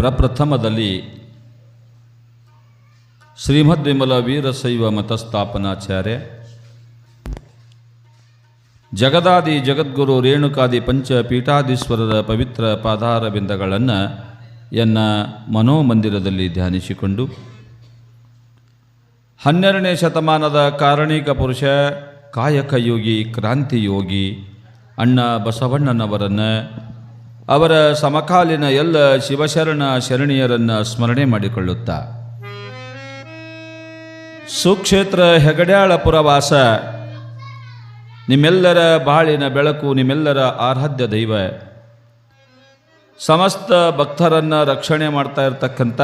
ಪ್ರಪ್ರಥಮದಲ್ಲಿ ಶ್ರೀಮದ್ ವಿಮಲ ವೀರಶೈವ ಮತಸ್ಥಾಪನಾಚಾರ್ಯ ಜಗದಾದಿ ಜಗದ್ಗುರು ರೇಣುಕಾದಿ ಪಂಚಪೀಠಾಧೀಶ್ವರರ ಪವಿತ್ರ ಪಾದಾರವಿಂದಗಳನ್ನು ಎನ್ನ ಮನೋಮಂದಿರದಲ್ಲಿ ಧ್ಯಾನಿಸಿಕೊಂಡು 12ನೇ ಶತಮಾನದ ಕಾರಣಿಕ ಪುರುಷ ಕಾಯಕಯೋಗಿ ಕ್ರಾಂತಿಯೋಗಿ ಅಣ್ಣ ಬಸವಣ್ಣನವರನ್ನು ಅವರ ಸಮಕಾಲೀನ ಎಲ್ಲ ಶಿವಶರಣ ಶರಣಿಯರನ್ನು ಸ್ಮರಣೆ ಮಾಡಿಕೊಳ್ಳುತ್ತಾ ಸುಕ್ಷೇತ್ರ ಹೆಗಡ್ಯಾಳಪುರ ವಾಸ ನಿಮ್ಮೆಲ್ಲರ ಬಾಳಿನ ಬೆಳಕು, ನಿಮ್ಮೆಲ್ಲರ ಆರಾಧ್ಯ ದೈವ, ಸಮಸ್ತ ಭಕ್ತರನ್ನು ರಕ್ಷಣೆ ಮಾಡ್ತಾ ಇರತಕ್ಕಂಥ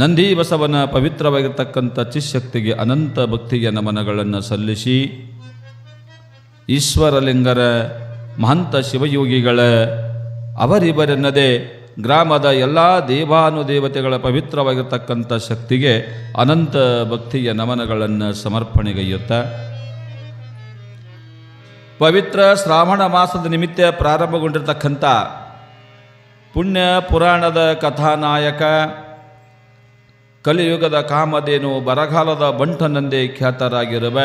ನಂದಿ ಬಸವನ ಪವಿತ್ರವಾಗಿರ್ತಕ್ಕಂಥ ಚಿಶಕ್ತಿಗೆ ಅನಂತ ಭಕ್ತಿಯ ನಮನಗಳನ್ನು ಸಲ್ಲಿಸಿ ಈಶ್ವರಲಿಂಗರ ಮಹಂತ ಶಿವಯೋಗಿಗಳ ಅವರಿವರೆನ್ನದೇ ಗ್ರಾಮದ ಎಲ್ಲ ದೇವಾನುದೇವತೆಗಳ ಪವಿತ್ರವಾಗಿರ್ತಕ್ಕಂಥ ಶಕ್ತಿಗೆ ಅನಂತ ಭಕ್ತಿಯ ನಮನಗಳನ್ನು ಸಮರ್ಪಣೆಗೈಯುತ್ತಾ ಪವಿತ್ರ ಶ್ರಾವಣ ಮಾಸದ ನಿಮಿತ್ತ ಪ್ರಾರಂಭಗೊಂಡಿರತಕ್ಕಂಥ ಪುಣ್ಯ ಪುರಾಣದ ಕಥಾನಾಯಕ, ಕಲಿಯುಗದ ಕಾಮಧೇನು, ಬರಗಾಲದ ಬಂಟನೆಂದೇ ಖ್ಯಾತರಾಗಿರುವ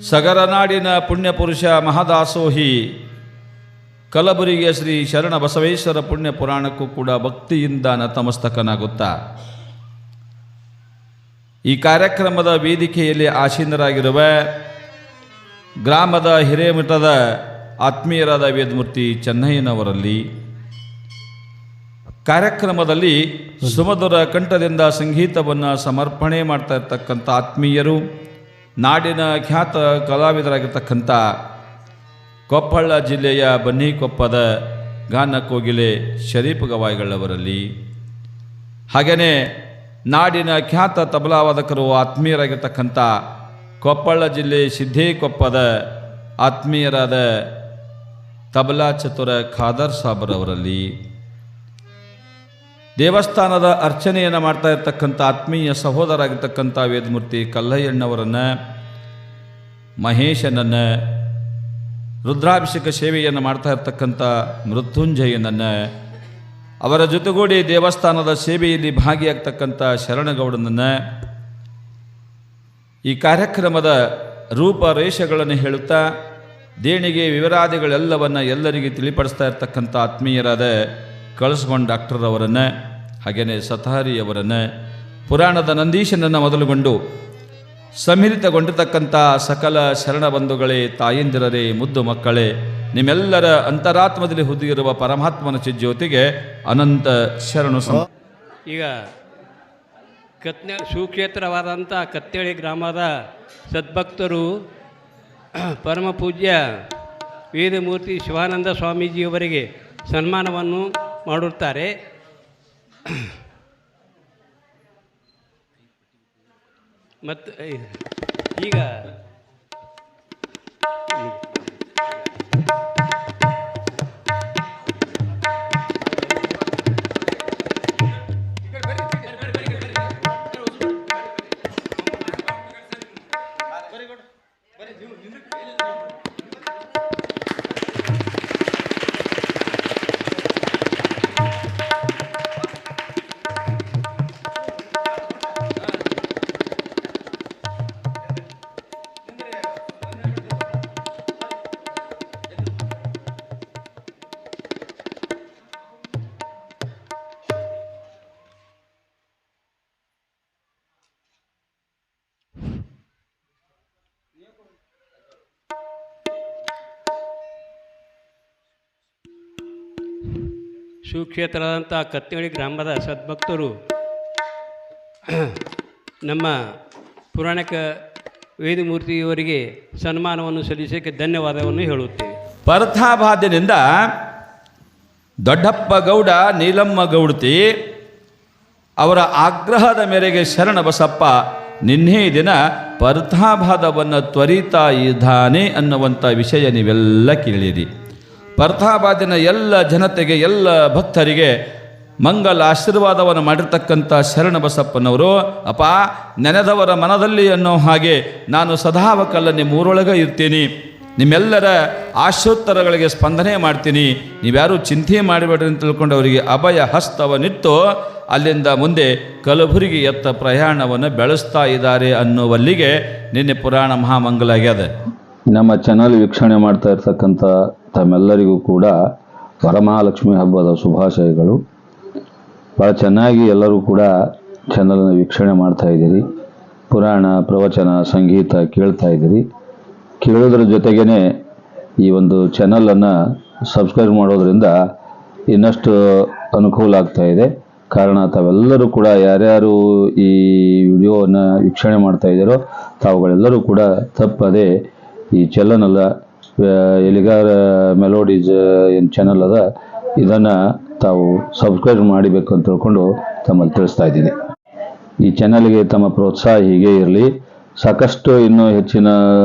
ಸಗರನಾಡಿನ ಪುಣ್ಯಪುರುಷ ಮಹದಾಸೋಹಿ ಕಲಬುರಗಿಯ ಶ್ರೀ ಶರಣ ಬಸವೇಶ್ವರ ಪುಣ್ಯ ಪುರಾಣಕ್ಕೂ ಕೂಡ ಭಕ್ತಿಯಿಂದ ನತಮಸ್ತಕನಾಗುತ್ತಾ ಈ ಕಾರ್ಯಕ್ರಮದ ವೇದಿಕೆಯಲ್ಲಿ ಆಸೀನರಾಗಿರುವ ಗ್ರಾಮದ ಹಿರೇಮಠದ ಆತ್ಮೀಯರಾದ ವೇದಮೂರ್ತಿ ಚೆನ್ನಯ್ಯನವರಲ್ಲಿ ಕಾರ್ಯಕ್ರಮದಲ್ಲಿ ಸುಮಧುರ ಕಂಠದಿಂದ ಸಂಗೀತವನ್ನು ಸಮರ್ಪಣೆ ಮಾಡ್ತಾ ಇರ್ತಕ್ಕಂಥ ಆತ್ಮೀಯರು, ನಾಡಿನ ಖ್ಯಾತ ಕಲಾವಿದರಾಗಿರ್ತಕ್ಕಂಥ ಕೊಪ್ಪಳ ಜಿಲ್ಲೆಯ ಬನ್ನಿಕೊಪ್ಪದ ಗಾನ ಕೋಗಿಲೆ ಶರೀಫ್ ಗವಾಯಿಗಳವರಲ್ಲಿ, ಹಾಗೆಯೇ ನಾಡಿನ ಖ್ಯಾತ ತಬಲಾವಾದಕರು ಆತ್ಮೀಯರಾಗಿರ್ತಕ್ಕಂಥ ಕೊಪ್ಪಳ ಜಿಲ್ಲೆ ಸಿದ್ದೇಕೊಪ್ಪದ ಆತ್ಮೀಯರಾದ ತಬಲಾ ಚತುರ ಖಾದರ್ ಸಾಬರವರಲ್ಲಿ, ದೇವಸ್ಥಾನದ ಅರ್ಚನೆಯನ್ನು ಮಾಡ್ತಾ ಇರ್ತಕ್ಕಂಥ ಆತ್ಮೀಯ ಸಹೋದರಾಗಿರ್ತಕ್ಕಂಥ ವೇದಮೂರ್ತಿ ಕಲ್ಲಯ್ಯಣ್ಣವರನ್ನು, ಮಹೇಶನನ್ನು, ರುದ್ರಾಭಿಷೇಕ ಸೇವೆಯನ್ನು ಮಾಡ್ತಾ ಇರ್ತಕ್ಕಂಥ ಮೃತ್ಯುಂಜಯನನ್ನು, ಅವರ ಜೊತೆಗೂಡಿ ದೇವಸ್ಥಾನದ ಸೇವೆಯಲ್ಲಿ ಭಾಗಿಯಾಗ್ತಕ್ಕಂಥ ಶರಣಗೌಡನನ್ನು, ಈ ಕಾರ್ಯಕ್ರಮದ ರೂಪರೇಷೆಗಳನ್ನು ಹೇಳುತ್ತಾ ದೇಣಿಗೆ ವಿವರಾದಿಗಳೆಲ್ಲವನ್ನು ಎಲ್ಲರಿಗೆ ತಿಳಿಪಡಿಸ್ತಾ ಇರ್ತಕ್ಕಂಥ ಆತ್ಮೀಯರಾದ ಕಳಸ್ಗೊಂಡ ಡಾಕ್ಟರ್ರವರನ್ನು, ಹಾಗೆಯೇ ಸತಾರಿಯವರನ್ನು, ಪುರಾಣದ ನಂದೀಶನನ್ನು ಮೊದಲುಗೊಂಡು ಸಮ್ಮಿಲಿತಗೊಂಡಿರ್ತಕ್ಕಂಥ ಸಕಲ ಶರಣ ಬಂಧುಗಳೇ, ತಾಯಂದಿರರೇ, ಮುದ್ದು ಮಕ್ಕಳೇ, ನಿಮ್ಮೆಲ್ಲರ ಅಂತರಾತ್ಮದಲ್ಲಿ ಹುದುಗಿರುವ ಪರಮಾತ್ಮನ ಜ್ಯೋತಿಗೆ ಅನಂತ ಶರಣು. ಈಗ ಸುಕ್ಷೇತ್ರವಾದಂಥ ಕತ್ತೇಳಿ ಗ್ರಾಮದ ಸದ್ಭಕ್ತರು ಪರಮ ಪೂಜ್ಯ ವೇದಮೂರ್ತಿ ಶಿವಾನಂದ ಸ್ವಾಮೀಜಿಯವರಿಗೆ ಸನ್ಮಾನವನ್ನು ಮಾಡುತ್ತಾರೆ. ಮತ್ತು ಈಗ ಸುಕ್ಷೇತ್ರದಂಥ ಕತ್ತೇಳಿ ಗ್ರಾಮದ ಸದ್ಭಕ್ತರು ನಮ್ಮ ಪುರಾಣಿಕ ವೇದಮೂರ್ತಿಯವರಿಗೆ ಸನ್ಮಾನವನ್ನು ಸಲ್ಲಿಸೋಕ್ಕೆ ಧನ್ಯವಾದವನ್ನು ಹೇಳುತ್ತೇವೆ. ಪರ್ಥಾಬಾದ್ಯದಿಂದ ದೊಡ್ಡಪ್ಪ ಗೌಡ ನೀಲಮ್ಮ ಗೌಡತಿ ಅವರ ಆಗ್ರಹದ ಮೇರೆಗೆ ಶರಣ ಬಸಪ್ಪ ನಿನ್ನೆ ದಿನ ಪರ್ಥಾಬಾದವನ್ನು ತ್ವರಿತಾ ಇದ್ದಾನೆ ಅನ್ನುವಂಥ ವಿಷಯ ನೀವೆಲ್ಲ ಕೇಳಿರಿ. ಪರ್ಥಾಬಾದಿನ ಎಲ್ಲ ಜನತೆಗೆ, ಎಲ್ಲ ಭಕ್ತರಿಗೆ ಮಂಗಲ ಆಶೀರ್ವಾದವನ್ನು ಮಾಡಿರ್ತಕ್ಕಂಥ ಶರಣ ಬಸಪ್ಪನವರು, ಅಪ್ಪ ನೆನೆದವರ ಮನದಲ್ಲಿ ಅನ್ನೋ ಹಾಗೆ ನಾನು ಸದಾವಕಲ್ಲ ನಿಮ್ಮೂರೊಳಗೆ ಇರ್ತೀನಿ, ನಿಮ್ಮೆಲ್ಲರ ಆಶೋತ್ತರಗಳಿಗೆ ಸ್ಪಂದನೆ ಮಾಡ್ತೀನಿ, ನೀವ್ಯಾರೂ ಚಿಂತೆ ಮಾಡಬೇಡ್ರಿ ಅಂತ ತಿಳ್ಕೊಂಡು ಅವರಿಗೆ ಅಭಯ ಹಸ್ತವನ್ನಿತ್ತು ಅಲ್ಲಿಂದ ಮುಂದೆ ಕಲಬುರಗಿ ಎತ್ತ ಪ್ರಯಾಣವನ್ನು ಬೆಳೆಸ್ತಾ ಇದ್ದಾರೆ ಅನ್ನುವಲ್ಲಿಗೆ ನಿನ್ನೆ ಪುರಾಣ ಮಹಾಮಂಗಲ ಆಗ್ಯದ. ನಮ್ಮ ಚಾನಲ್ ವೀಕ್ಷಣೆ ಮಾಡ್ತಾ ಇರ್ತಕ್ಕಂಥ ತಮ್ಮೆಲ್ಲರಿಗೂ ಕೂಡ ವರಮಹಾಲಕ್ಷ್ಮಿ ಹಬ್ಬದ ಶುಭಾಶಯಗಳು. ಭಾಳ ಚೆನ್ನಾಗಿ ಎಲ್ಲರೂ ಕೂಡ ಚಾನಲನ್ನು ವೀಕ್ಷಣೆ ಮಾಡ್ತಾ ಇದ್ದೀರಿ, ಪುರಾಣ ಪ್ರವಚನ ಸಂಗೀತ ಕೇಳ್ತಾ ಇದ್ದೀರಿ. ಕೇಳೋದ್ರ ಜೊತೆಗೇ ಈ ಒಂದು ಚಾನಲನ್ನು ಸಬ್ಸ್ಕ್ರೈಬ್ ಮಾಡೋದ್ರಿಂದ ಇನ್ನಷ್ಟು ಅನುಕೂಲ ಆಗ್ತಾ ಇದೆ. ಕಾರಣ ತಾವೆಲ್ಲರೂ ಕೂಡ ಯಾರ್ಯಾರು ಈ ವಿಡಿಯೋವನ್ನು ವೀಕ್ಷಣೆ ಮಾಡ್ತಾ ಇದ್ದಾರೋ ತಾವುಗಳೆಲ್ಲರೂ ಕೂಡ ತಪ್ಪದೆ ಈ ಚಾನಲ್ ಎಲಿಗಾರ ಮೆಲೋಡೀಸ್ ಏನು ಚಾನಲ್ ಅದ ಇದನ್ನು ತಾವು ಸಬ್ಸ್ಕ್ರೈಬ್ ಮಾಡಬೇಕು ಅಂತ ತಿಳ್ಕೊಂಡು ತಮ್ಮಲ್ಲಿ ತಿಳಿಸ್ತಾ ಇದ್ದೀನಿ. ಈ ಚಾನಲ್ಗೆ ತಮ್ಮ ಪ್ರೋತ್ಸಾಹ ಹೀಗೆ ಇರಲಿ. ಸಾಕಷ್ಟು ಇನ್ನೂ ಹೆಚ್ಚಿನ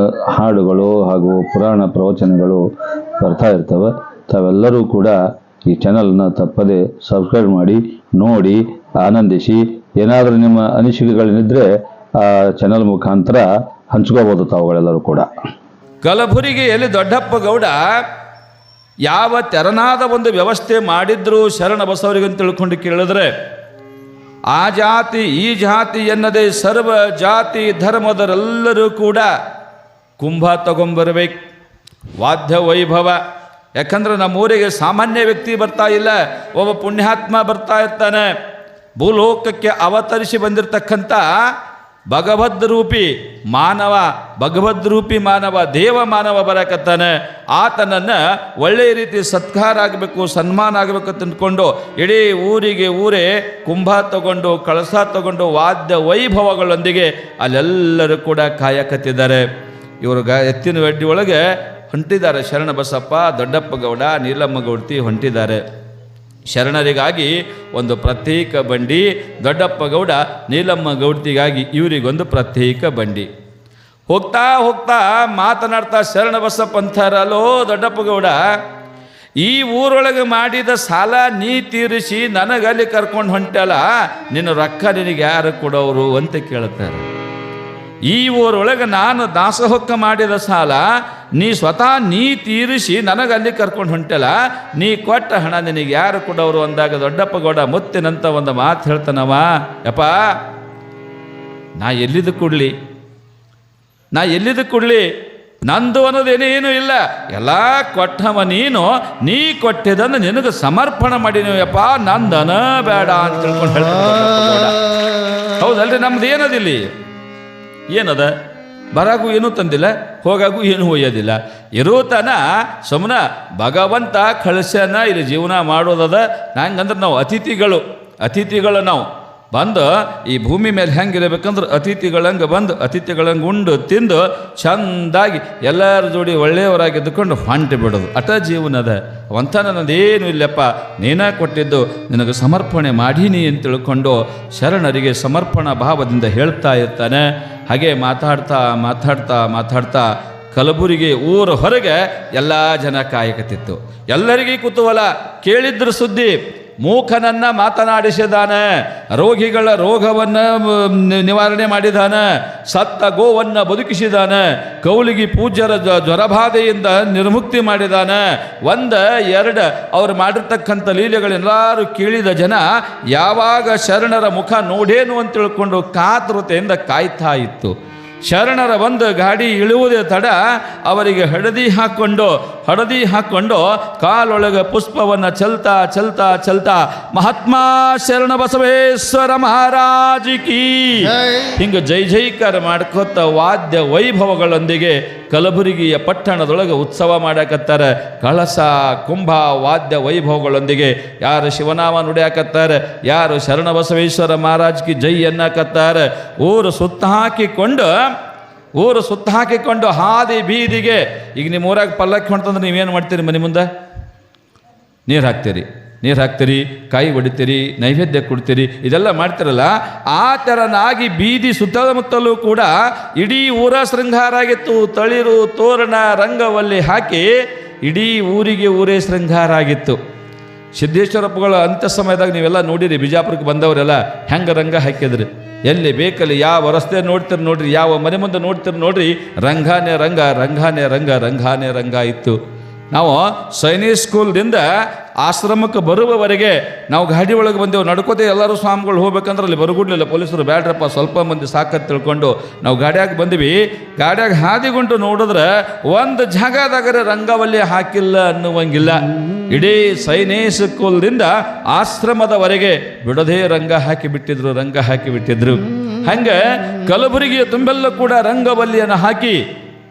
ಹಾಡುಗಳು ಹಾಗೂ ಪುರಾಣ ಪ್ರವಚನಗಳು ಬರ್ತಾ ಇರ್ತವೆ. ತಾವೆಲ್ಲರೂ ಕೂಡ ಈ ಚಾನಲ್ನ ತಪ್ಪದೆ ಸಬ್ಸ್ಕ್ರೈಬ್ ಮಾಡಿ ನೋಡಿ ಆನಂದಿಸಿ. ಏನಾದರೂ ನಿಮ್ಮ ಅನಿಸಿಕೆಗಳೇನಿದ್ರೆ ಆ ಚಾನಲ್ ಮುಖಾಂತರ ಹಂಚ್ಕೋಬೋದು ತಾವುಗಳೆಲ್ಲರೂ ಕೂಡ. ಕಲಬುರಗಿಯಲ್ಲಿ ದೊಡ್ಡಪ್ಪ ಗೌಡ ಯಾವ ತೆರನಾದ ಒಂದು ವ್ಯವಸ್ಥೆ ಮಾಡಿದ್ರು ಶರಣ ಬಸವರಿಗಂತ ತಿಳ್ಕೊಂಡು ಕೇಳಿದ್ರೆ, ಆ ಜಾತಿ ಈ ಜಾತಿ ಎನ್ನದೇ ಸರ್ವ ಜಾತಿ ಧರ್ಮದರೆಲ್ಲರೂ ಕೂಡ ಕುಂಭ ತಗೊಂಬರ್ಬೇಕು, ವಾದ್ಯ ವೈಭವ. ಯಾಕಂದ್ರೆ ನಮ್ಮೂರಿಗೆ ಸಾಮಾನ್ಯ ವ್ಯಕ್ತಿ ಬರ್ತಾ ಇಲ್ಲ, ಒಬ್ಬ ಪುಣ್ಯಾತ್ಮ ಬರ್ತಾ ಇರ್ತಾನೆ. ಭೂಲೋಕಕ್ಕೆ ಅವತರಿಸಿ ಬಂದಿರತಕ್ಕಂಥ ಭಗವದ್ರೂಪಿ ಮಾನವ, ಭಗವದ್ರೂಪಿ ಮಾನವ, ದೇವ ಮಾನವ ಬರಕತ್ತಾನೆ. ಆತನನ್ನು ಒಳ್ಳೆಯ ರೀತಿ ಸತ್ಕಾರ ಆಗಬೇಕು, ಸನ್ಮಾನ ಆಗಬೇಕು ಅಂತ ಅಂದ್ಕೊಂಡು ಇಡೀ ಊರಿಗೆ ಊರೇ ಕುಂಭ ತಗೊಂಡು ಕಳಸ ತಗೊಂಡು ವಾದ್ಯ ವೈಭವಗಳೊಂದಿಗೆ ಅಲ್ಲೆಲ್ಲರೂ ಕೂಡ ಕಾಯಕತ್ತಿದ್ದಾರೆ. ಇವರು ಎತ್ತಿನ ಅಡ್ಡಿ ಒಳಗೆ ಹೊಂಟಿದ್ದಾರೆ. ಶರಣ ಬಸಪ್ಪ, ದೊಡ್ಡಪ್ಪ ಗೌಡ, ನೀಲಮ್ಮ ಗೌಡ್ತಿ ಹೊಂಟಿದ್ದಾರೆ. ಶರಣರಿಗಾಗಿ ಒಂದು ಪ್ರತ್ಯೇಕ ಬಂಡಿ, ದೊಡ್ಡಪ್ಪ ಗೌಡ ನೀಲಮ್ಮ ಗೌಡ್ತಿಗಾಗಿ ಇವರಿಗೊಂದು ಪ್ರತ್ಯೇಕ ಬಂಡಿ. ಹೋಗ್ತಾ ಹೋಗ್ತಾ ಮಾತನಾಡ್ತಾ ಶರಣ ಬಸಪ್ಪ ಅಂತಾರಲ್ಲೋ ದೊಡ್ಡಪ್ಪ ಗೌಡ, ಈ ಊರೊಳಗೆ ಮಾಡಿದ ಸಾಲ ನೀ ತೀರಿಸಿ ನನಗಲ್ಲಿ ಕರ್ಕೊಂಡು ಹೊಂಟಲ್ಲ, ನಿನ್ನ ರೊಕ್ಕ ನಿನಗೆ ಯಾರು ಕೊಡೋರು ಅಂತ ಕೇಳ್ತಾರೆ. ಈ ಊರೊಳಗೆ ನಾನು ದಾಸಹೊಕ್ಕ ಮಾಡಿದ ಸಾಲ ನೀ ತೀರಿಸಿ ನನಗಲ್ಲಿ ಕರ್ಕೊಂಡು ಹೊಂಟಲ್ಲ, ನೀ ಕೊಟ್ಟ ಹಣ ನಿನಗೆ ಯಾರು ಕೊಡೋರು ಅಂದಾಗ ದೊಡ್ಡಪ್ಪ ಗೌಡ ಮುತ್ತಿನಂತ ಒಂದು ಮಾತು ಹೇಳ್ತಾನವ, ಯಪ್ಪ ನಾ ಎಲ್ಲಿದ್ದು ಕೊಡಲಿ, ನಂದು ಅನ್ನೋದೇನೇನು ಇಲ್ಲ, ಎಲ್ಲ ಕೊಟ್ಟವ ನೀ ಕೊಟ್ಟಿದ್ದನ್ನು ನಿನಗೆ ಸಮರ್ಪಣೆ ಮಾಡಿನಯಪ್ಪ, ನಂದನ ಬೇಡ ಅಂತ ತಿಳ್ಕೊಂಡು ಹೇಳ್ತಾನೆ. ಹೌದಲ್ರಿ, ನಮ್ದು ಏನದಿಲ್ಲಿ ಏನದ, ಬರಾಗೂ ಏನೂ ತಂದಿಲ್ಲ, ಹೋಗಾಗೂ ಏನೂ ಒಯ್ಯೋದಿಲ್ಲ. ಇರೋತನ ಸುಮ್ಮನೆ ಭಗವಂತ ಕಳಿಸ್ಯಾನ ಇಲ್ಲಿ ಜೀವನ ಮಾಡೋದದ. ಹಂಗಂದ್ರೆ ನಾವು ಅತಿಥಿಗಳು ನಾವು ಬಂದು ಈ ಭೂಮಿ ಮೇಲೆ ಹೆಂಗಿರಬೇಕಂದ್ರೆ ಅತಿಥಿಗಳಂಗೆ ಬಂದು ಅತಿಥಿಗಳಂಗೆ ಉಂಡು ತಿಂದು ಚೆಂದಾಗಿ ಎಲ್ಲರ ಜೋಡಿ ಒಳ್ಳೆಯವರಾಗಿ ಇದ್ದುಕೊಂಡು ಹೊಂಟು ಬಿಡೋದು ಅಟ ಜೀವನದ. ಅವಂತ ನನ್ನದೇನು ಇಲ್ಲಪ್ಪ, ನೀನೇ ಕೊಟ್ಟಿದ್ದು ನಿನಗೆ ಸಮರ್ಪಣೆ ಮಾಡೀನಿ ಅಂತ ತಿಳ್ಕೊಂಡು ಶರಣರಿಗೆ ಸಮರ್ಪಣಾ ಭಾವದಿಂದ ಹೇಳ್ತಾ ಇರ್ತಾನೆ. ಹಾಗೆ ಮಾತಾಡ್ತಾ ಕಲಬುರಗಿ ಊರ ಹೊರಗೆ ಎಲ್ಲ ಜನ ಕಾಯಕತ್ತಿತ್ತು. ಎಲ್ಲರಿಗೂ ಕುತೂಹಲ. ಕೇಳಿದ್ರ ಸುದ್ದಿ, ಮೂಕನನ್ನು ಮಾತನಾಡಿಸಿದಾನೆ, ರೋಗಿಗಳ ರೋಗವನ್ನು ನಿವಾರಣೆ ಮಾಡಿದಾನೆ, ಸತ್ತ ಗೋವನ್ನು ಬದುಕಿಸಿದಾನೆ, ಕೌಲಿಗಿ ಪೂಜ್ಯರ ಜ್ವರಬಾಧೆಯಿಂದ ನಿರ್ಮುಕ್ತಿ ಮಾಡಿದಾನೆ. 1, 2 ಅವ್ರು ಮಾಡಿರ್ತಕ್ಕಂಥ ಲೀಲೆಗಳೆಲ್ಲರೂ ಕೇಳಿದ ಜನ ಯಾವಾಗ ಶರಣರ ಮುಖ ನೋಡೇನು ಅಂತ ತಿಳ್ಕೊಂಡು ಕಾತುರತೆಯಿಂದ ಕಾಯ್ತಾ ಇತ್ತು. ಶರಣರ ಒಂದು ಗಾಡಿ ಇಳುವುದೇ ತಡ ಅವರಿಗೆ ಹಳದಿ ಹಾಕ್ಕೊಂಡು ಕಾಲೊಳಗೆ ಪುಷ್ಪವನ್ನು ಚಲ್ತಾ ಮಹಾತ್ಮ ಶರಣ ಬಸವೇಶ್ವರ ಮಹಾರಾಜಕಿ ಹಿಂಗೆ ಜೈಕಾರ ಮಾಡ್ಕೋತ ವಾದ್ಯ ವೈಭವಗಳೊಂದಿಗೆ ಕಲಬುರಗಿಯ ಪಟ್ಟಣದೊಳಗೆ ಉತ್ಸವ ಮಾಡಕತ್ತಾರೆ. ಕಳಸ ಕುಂಭ ವಾದ್ಯ ವೈಭವಗಳೊಂದಿಗೆ ಯಾರು ಶಿವನಾಮ ನುಡಿಯಾಕತ್ತಾರೆ, ಯಾರು ಶರಣ ಬಸವೇಶ್ವರ ಮಹಾರಾಜಕಿ ಜೈ ಅನ್ನಕತ್ತಾರೆ. ಊರು ಸುತ್ತ ಹಾಕಿಕೊಂಡು ಹಾದಿ ಬೀದಿಗೆ, ಈಗ ನಿಮ್ಮ ಊರಾಗ ಪಲ್ಲಕ್ಕಿ ಹೊಂಟಂದ್ರೆ ನೀವೇನು ಮಾಡ್ತೀರಿ? ಮನೆ ಮುಂದೆ ನೀರು ಹಾಕ್ತೀರಿ, ಕಾಯಿ ಹೊಡಿತೀರಿ, ನೈವೇದ್ಯ ಕೊಡ್ತೀರಿ, ಇದೆಲ್ಲ ಮಾಡ್ತಿರಲ್ಲ. ಆ ಥರನಾಗಿ ಬೀದಿ ಸುತ್ತಮುತ್ತಲೂ ಕೂಡ ಇಡೀ ಊರ ಶೃಂಗಾರ ಆಗಿತ್ತು. ತಳಿರು ತೋರಣ ರಂಗವಲ್ಲಿ ಹಾಕಿ ಇಡೀ ಊರೇ ಶೃಂಗಾರ ಆಗಿತ್ತು. ಸಿದ್ದೇಶ್ವರಪ್ಪಗಳ ಅಂತ್ಯ ಸಮಯದಾಗ ನೀವೆಲ್ಲ ನೋಡಿರಿ, ಬಿಜಾಪುರಕ್ಕೆ ಬಂದವರೆಲ್ಲ ಹೆಂಗೆ ರಂಗ ಹಾಕಿದ್ರಿ. ಎಲ್ಲಿ ಬೇಕಲ್ಲಿ ಯಾವ ರಸ್ತೆ ನೋಡ್ತೀರಿ ನೋಡ್ರಿ, ಯಾವ ಮನೆ ಮುಂದೆ ನೋಡ್ತೀರಿ ನೋಡ್ರಿ, ರಂಗಾನೇ ರಂಗ, ರಂಗಾನೇ ರಂಗ, ರಂಗಾನೇ ರಂಗ ಇತ್ತು. ನಾವು ಸೈನಿಕ್ ಸ್ಕೂಲ್ದಿಂದ ಆಶ್ರಮಕ್ಕೆ ಬರುವವರೆಗೆ ನಾವು ಗಾಡಿ ಒಳಗೆ ಬಂದೆವು. ನಡ್ಕೋತೆ ಎಲ್ಲರೂ ಸ್ವಾಮಿಗಳು ಹೋಗ್ಬೇಕಂದ್ರೆ ಅಲ್ಲಿ ಬರಗುಡ್ಲಿಲ್ಲ, ಪೊಲೀಸರು ಬ್ಯಾಡ್ರಪ್ಪ ಸ್ವಲ್ಪ ಮಂದಿ ಸಾಕತ್ ತಿಳ್ಕೊಂಡು ನಾವು ಗಾಡಿಯಾಗ ಬಂದ್ವಿ. ಗಾಡಿಯಾಗ ಹಾದಿಗುಂಟು ನೋಡಿದ್ರೆ ಒಂದು ಜಾಗದಾಗರೆ ರಂಗವಲ್ಲಿ ಹಾಕಿಲ್ಲ ಅನ್ನುವಂಗಿಲ್ಲ. ಇಡೀ ಸೈನಿಕ್ ಸ್ಕೂಲ್ದಿಂದ ಆಶ್ರಮದವರೆಗೆ ಬಿಡದೇ ರಂಗ ಹಾಕಿ ಬಿಟ್ಟಿದ್ರು. ಹಂಗೆ ಕಲಬುರಗಿಯ ತುಂಬೆಲ್ಲ ಕೂಡ ರಂಗವಲ್ಲಿಯನ್ನು ಹಾಕಿ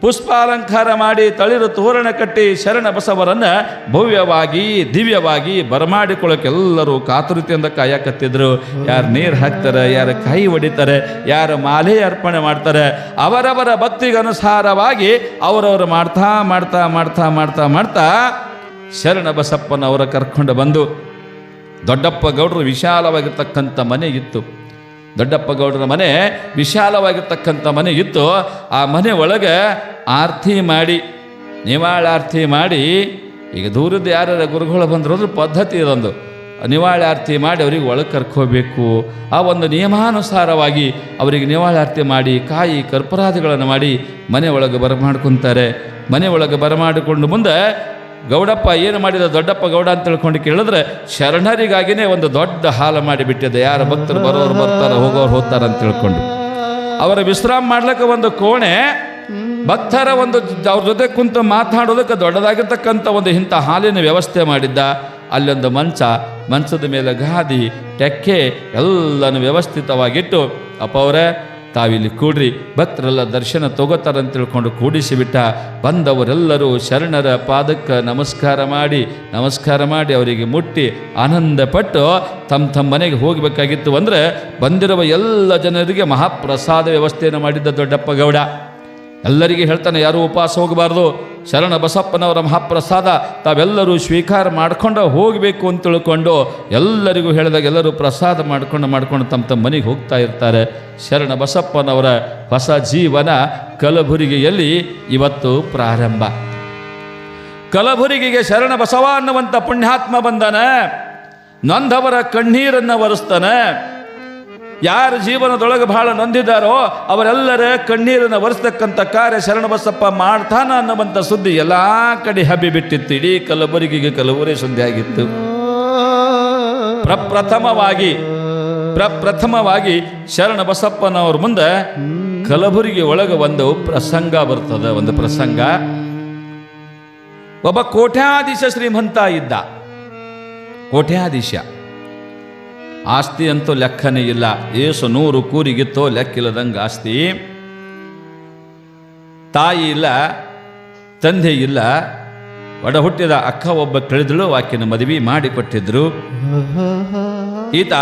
ಪುಷ್ಪಾಲಂಕಾರ ಮಾಡಿ ತಳಿರು ತೋರಣ ಕಟ್ಟಿ ಶರಣ ಬಸವರನ್ನು ಭವ್ಯವಾಗಿ ದಿವ್ಯವಾಗಿ ಬರಮಾಡಿಕೊಳ್ಳೋಕೆ ಎಲ್ಲರೂ ಕಾತುರತೆಯಿಂದ ಕಾಯಕತ್ತಿದ್ರು. ಯಾರು ನೀರು ಹಾಕ್ತಾರೆ, ಯಾರು ಕೈ ಹೊಡಿತಾರೆ, ಯಾರು ಮಾಲೆ ಅರ್ಪಣೆ ಮಾಡ್ತಾರೆ, ಅವರವರ ಭಕ್ತಿಗೆ ಅನುಸಾರವಾಗಿ ಅವರವರು ಮಾಡ್ತಾ ಮಾಡ್ತಾ ಮಾಡ್ತಾ ಮಾಡ್ತಾ ಮಾಡ್ತಾ ಶರಣ ಬಸಪ್ಪನವರ ಕರ್ಕೊಂಡು ಬಂದು ದೊಡ್ಡಪ್ಪ ಗೌಡರು ವಿಶಾಲವಾಗಿರ್ತಕ್ಕಂಥ ಮನೆ ಇತ್ತು. ದೊಡ್ಡಪ್ಪ ಗೌಡರ ಮನೆ ವಿಶಾಲವಾಗಿರ್ತಕ್ಕಂಥ ಮನೆ ಇತ್ತು. ಆ ಮನೆ ಒಳಗೆ ಆರತಿ ಮಾಡಿ, ನಿವಾಳಾರತಿ ಮಾಡಿ, ಈಗ ದೂರದ ಯಾರ್ಯಾರ ಗುರುಗಳು ಬಂದ್ರು ಪದ್ಧತಿ ಇದೊಂದು, ನಿವಾಳಾರತಿ ಮಾಡಿ ಅವ್ರಿಗೆ ಒಳಗೆ ಕರ್ಕೋಬೇಕು. ಆ ಒಂದು ನಿಯಮಾನುಸಾರವಾಗಿ ಅವರಿಗೆ ನಿವಾಳಾರತಿ ಮಾಡಿ ಕಾಯಿ ಕರ್ಪೂರಾದಿಗಳನ್ನು ಮಾಡಿ ಮನೆ ಒಳಗೆ ಬರಮಾಡ್ಕೊತಾರೆ. ಮನೆ ಒಳಗೆ ಬರಮಾಡಿಕೊಂಡು ಮುಂದೆ ಗೌಡಪ್ಪ ಏನು ಮಾಡಿದ, ದೊಡ್ಡಪ್ಪ ಗೌಡ ಅಂತ ತಿಳ್ಕೊಂಡು ಕೇಳಿದ್ರೆ ಶರಣರಿಗಾಗಿನೇ ಒಂದು ದೊಡ್ಡ ಹಾಲು ಮಾಡಿಬಿಟ್ಟಿದೆ. ಯಾರು ಭಕ್ತರು ಬರೋರು ಬರ್ತಾರೆ, ಹೋಗೋರು ಹೋಗ್ತಾರೆ ಅಂತ ತಿಳ್ಕೊಂಡು ಅವರ ವಿಶ್ರಾಮ ಮಾಡ್ಲಿಕ್ಕೆ ಒಂದು ಕೋಣೆ, ಭಕ್ತರ ಒಂದು ಅವ್ರ ಜೊತೆ ಕುಂತು ಮಾತಾಡೋದಕ್ಕೆ ದೊಡ್ಡದಾಗಿರ್ತಕ್ಕಂಥ ಒಂದು ಇಂಥ ಹಾಲಿನ ವ್ಯವಸ್ಥೆ ಮಾಡಿದ್ದ. ಅಲ್ಲೊಂದು ಮಂಚದ ಮೇಲೆ ಗಾದಿ ಟೆಕ್ಕೆ ಎಲ್ಲನೂ ವ್ಯವಸ್ಥಿತವಾಗಿಟ್ಟು, ಅಪ್ಪ ಅವರೇ ತಾವಿಲ್ಲಿ ಕೂಡ್ರಿ, ಭಕ್ತರೆಲ್ಲ ದರ್ಶನ ತಗೋತಾರಂತ ತಿಳ್ಕೊಂಡು ಕೂಡಿಸಿಬಿಟ್ಟ. ಬಂದವರೆಲ್ಲರೂ ಶರಣರ ಪಾದಕ್ಕೆ ನಮಸ್ಕಾರ ಮಾಡಿ ಅವರಿಗೆ ಮುಟ್ಟಿ ಆನಂದಪಟ್ಟು ತಮ್ಮ ಮನೆಗೆ ಹೋಗಬೇಕಾಗಿತ್ತು. ಅಂದರೆ ಬಂದಿರುವ ಎಲ್ಲ ಜನರಿಗೆ ಮಹಾಪ್ರಸಾದ ವ್ಯವಸ್ಥೆಯನ್ನು ಮಾಡಿದ್ದ ದೊಡ್ಡಪ್ಪ ಗೌಡ. ಎಲ್ಲರಿಗೆ ಹೇಳ್ತಾನೆ, ಯಾರೂ ಉಪವಾಸ ಹೋಗಬಾರ್ದು, ಶರಣ ಬಸಪ್ಪನವರ ಮಹಾಪ್ರಸಾದ ತಾವೆಲ್ಲರೂ ಸ್ವೀಕಾರ ಮಾಡ್ಕೊಂಡು ಹೋಗಬೇಕು ಅಂತ ತಿಳ್ಕೊಂಡು ಎಲ್ಲರಿಗೂ ಹೇಳಿದಾಗ ಎಲ್ಲರೂ ಪ್ರಸಾದ ಮಾಡ್ಕೊಂಡು ತಮ್ಮ ಮನೆಗೆ ಹೋಗ್ತಾ ಇರ್ತಾರೆ. ಶರಣ ಬಸಪ್ಪನವರ ಹೊಸ ಜೀವನ ಕಲಬುರಗಿಯಲ್ಲಿ ಇವತ್ತು ಪ್ರಾರಂಭ. ಕಲಬುರಗಿಗೆ ಶರಣ ಬಸವ ಅನ್ನುವಂಥ ಪುಣ್ಯಾತ್ಮ ಬಂದಾನೆ, ನೊಂದವರ ಕಣ್ಣೀರನ್ನು ಒರೆಸ್ತಾನೆ. ಯಾರ ಜೀವನದೊಳಗೆ ಬಹಳ ನೊಂದಿದ್ದಾರೋ ಅವರೆಲ್ಲರ ಕಣ್ಣೀರನ್ನು ಒರೆಸ್ತಕ್ಕಂಥ ಕಾರ್ಯ ಶರಣ ಬಸಪ್ಪ ಮಾಡ್ತಾನ ಅನ್ನುವಂಥ ಸುದ್ದಿ ಎಲ್ಲ ಕಡೆ ಹಬ್ಬಿ ಬಿಟ್ಟಿತ್ತು. ಇಡೀ ಕಲಬುರಗಿಗೆ ಕಲಬುರಗಿ ಸುದ್ದಿ ಆಗಿತ್ತು. ಪ್ರಪ್ರಥಮವಾಗಿ ಶರಣ ಬಸಪ್ಪನವ್ರ ಮುಂದೆ ಕಲಬುರಗಿ ಒಳಗೆ ಒಂದು ಪ್ರಸಂಗ ಬರ್ತದೆ. ಒಂದು ಪ್ರಸಂಗ, ಒಬ್ಬ ಕೋಟ್ಯಾಧೀಶ ಶ್ರೀಮಂತ ಇದ್ದ. ಕೋಟ್ಯಾಧೀಶ, ಆಸ್ತಿ ಅಂತೂ ಲೆಕ್ಕನೇ ಇಲ್ಲ, ಏಸು 100 ಕೂರಿಗಿತ್ತೋ ಲೆಕ್ಕಿಲ್ಲದಂಗೆ ಆಸ್ತಿ. ತಾಯಿ ಇಲ್ಲ, ತಂದೆ ಇಲ್ಲ, ಒಡ ಹುಟ್ಟಿದ ಅಕ್ಕ ಒಬ್ಬ ಕಳೆದಳು, ಆಕೆನ ಮದುವೆ ಮಾಡಿಕೊಟ್ಟಿದ್ರು. ಈತ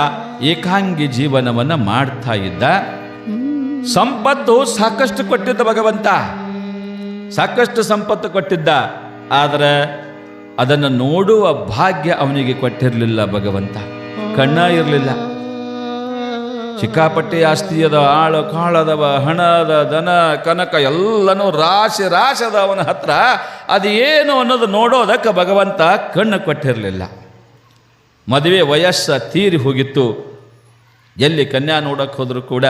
ಏಕಾಂಗಿ ಜೀವನವನ್ನು ಮಾಡ್ತಾ ಇದ್ದ. ಸಂಪತ್ತು ಸಾಕಷ್ಟು ಕೊಟ್ಟಿದ್ದ ಭಗವಂತ, ಸಾಕಷ್ಟು ಸಂಪತ್ತು ಕೊಟ್ಟಿದ್ದ. ಆದರೆ ಅದನ್ನು ನೋಡುವ ಭಾಗ್ಯ ಅವನಿಗೆ ಕೊಟ್ಟಿರಲಿಲ್ಲ ಭಗವಂತ. ಕಣ್ಣ ಇರಲಿಲ್ಲ. ಸಿಕ್ಕಾಪಟ್ಟಿ ಆಸ್ತಿ ಅದ, ಆಳು ಕಾಳದವ, ಹಣ ಅದ, ದನ ಕನಕ ಎಲ್ಲನೂ ರಾಶಿ ಅದ ಅವನ ಹತ್ರ. ಅದು ಏನು ಅನ್ನೋದು ನೋಡೋದಕ್ಕೆ ಭಗವಂತ ಕಣ್ಣು ಕೊಟ್ಟಿರಲಿಲ್ಲ. ಮದುವೆ ವಯಸ್ಸು ತೀರಿ ಹೋಗಿತ್ತು. ಎಲ್ಲಿ ಕನ್ಯಾ ನೋಡಕ್ಕೆ ಹೋದರೂ ಕೂಡ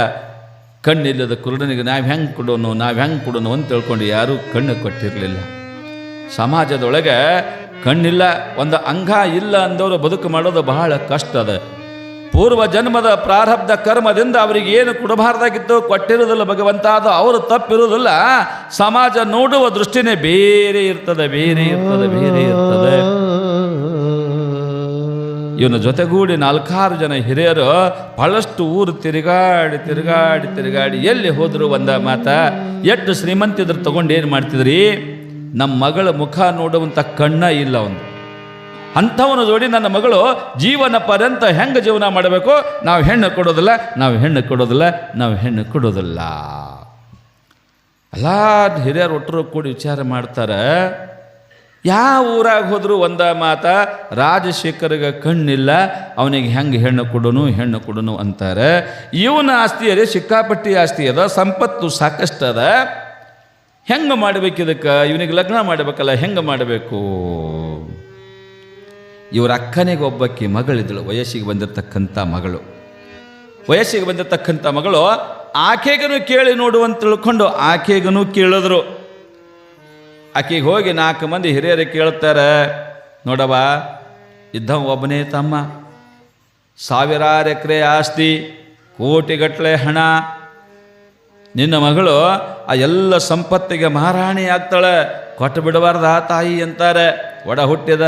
ಕಣ್ಣಿಲ್ಲದ ಕುರುಡನಿಗೆ ನಾವು ಹೆಂಗೆ ಕೊಡೋನು ಅಂತ ತಿಳ್ಕೊಂಡು ಯಾರೂ ಕಣ್ಣು ಕೊಟ್ಟಿರಲಿಲ್ಲ. ಸಮಾಜದೊಳಗೆ ಕಣ್ಣಿಲ್ಲ, ಒಂದು ಅಂಗ ಇಲ್ಲ ಅಂದವರು ಬದುಕು ಮಾಡೋದು ಬಹಳ ಕಷ್ಟ ಅದ. ಪೂರ್ವ ಜನ್ಮದ ಪ್ರಾರಬ್ಧ ಕರ್ಮದಿಂದ ಅವರಿಗೆ ಏನು ಕೊಡಬಾರ್ದಾಗಿತ್ತು ಕೊಟ್ಟಿರೋದಿಲ್ಲ ಭಗವಂತ. ಅದು ಅವರು ತಪ್ಪಿರೋದಿಲ್ಲ. ಸಮಾಜ ನೋಡುವ ದೃಷ್ಟಿನೇ ಬೇರೆ ಇರ್ತದೆ. ಇವನ ಜೊತೆಗೂಡಿ 4-6 ಜನ ಹಿರಿಯರು ಬಹಳಷ್ಟು ಊರು ತಿರುಗಾಡಿ ಎಲ್ಲಿ ಹೋದ್ರು ಒಂದ ಮಾತ, ಎಷ್ಟು ಶ್ರೀಮಂತಿದ್ರು ತಗೊಂಡು ಏನು ಮಾಡ್ತಿದ್ರಿ, ನಮ್ಮ ಮಗಳ ಮುಖ ನೋಡುವಂಥ ಕಣ್ಣ ಇಲ್ಲ ಒಂದು. ಅಂಥವನು ಜೋಡಿ ನನ್ನ ಮಗಳು ಜೀವನ ಪರ್ಯಂತ ಹೆಂಗೆ ಜೀವನ ಮಾಡಬೇಕು, ನಾವು ಹೆಣ್ಣು ಕೊಡೋದಿಲ್ಲ. ಎಲ್ಲ ಹಿರಿಯರು ಒಟ್ಟರು ಕೂಡಿ ವಿಚಾರ ಮಾಡ್ತಾರೆ. ಯಾವ ಊರಾಗ ಹೋದ್ರು ಒಂದ ಮಾತ, ರಾಜಶೇಖರ್ಗೆ ಕಣ್ಣಿಲ್ಲ, ಅವನಿಗೆ ಹೆಂಗೆ ಹೆಣ್ಣು ಕೊಡೋನು ಅಂತಾರೆ. ಇವನ ಆಸ್ತಿ ಅದೇ ಸಿಕ್ಕಾಪಟ್ಟಿ ಆಸ್ತಿ ಅದ, ಸಂಪತ್ತು ಸಾಕಷ್ಟು ಅದ. ಹೆಂಗೆ ಮಾಡಬೇಕು ಇದಕ್ಕೆ, ಇವನಿಗೆ ಲಗ್ನ ಮಾಡಬೇಕಲ್ಲ, ಹೆಂಗೆ ಮಾಡಬೇಕು? ಇವ್ರ ಅಕ್ಕನಿಗೆ ಒಬ್ಬಕ್ಕೆ ಮಗಳಿದ್ದಳು, ವಯಸ್ಸಿಗೆ ಬಂದಿರತಕ್ಕಂಥ ಮಗಳು. ವಯಸ್ಸಿಗೆ ಬಂದಿರತಕ್ಕಂಥ ಮಗಳು ಆಕೆಗೂ ಕೇಳಿ ನೋಡುವಂತ ತಿಳ್ಕೊಂಡು ಆಕೆಗೂ ಕೇಳಿದ್ರು. ಆಕೆಗೆ ಹೋಗಿ 4 ಮಂದಿ ಹಿರಿಯರು ಕೇಳ್ತಾರೆ, ನೋಡವ, ಇದ್ದವ ಒಬ್ಬನೇ ತಮ್ಮ, ಸಾವಿರಾರು ಎಕರೆ ಆಸ್ತಿ, ಕೋಟಿಗಟ್ಟಲೆ ಹಣ, ನಿನ್ನ ಮಗಳು ಆ ಎಲ್ಲ ಸಂಪತ್ತಿಗೆ ಮಹಾರಾಣಿ ಆಗ್ತಾಳೆ, ಕೊಟ್ಟು ಬಿಡಬಾರ್ದ ತಾಯಿ ಅಂತಾರೆ. ಒಡ ಹುಟ್ಟಿದ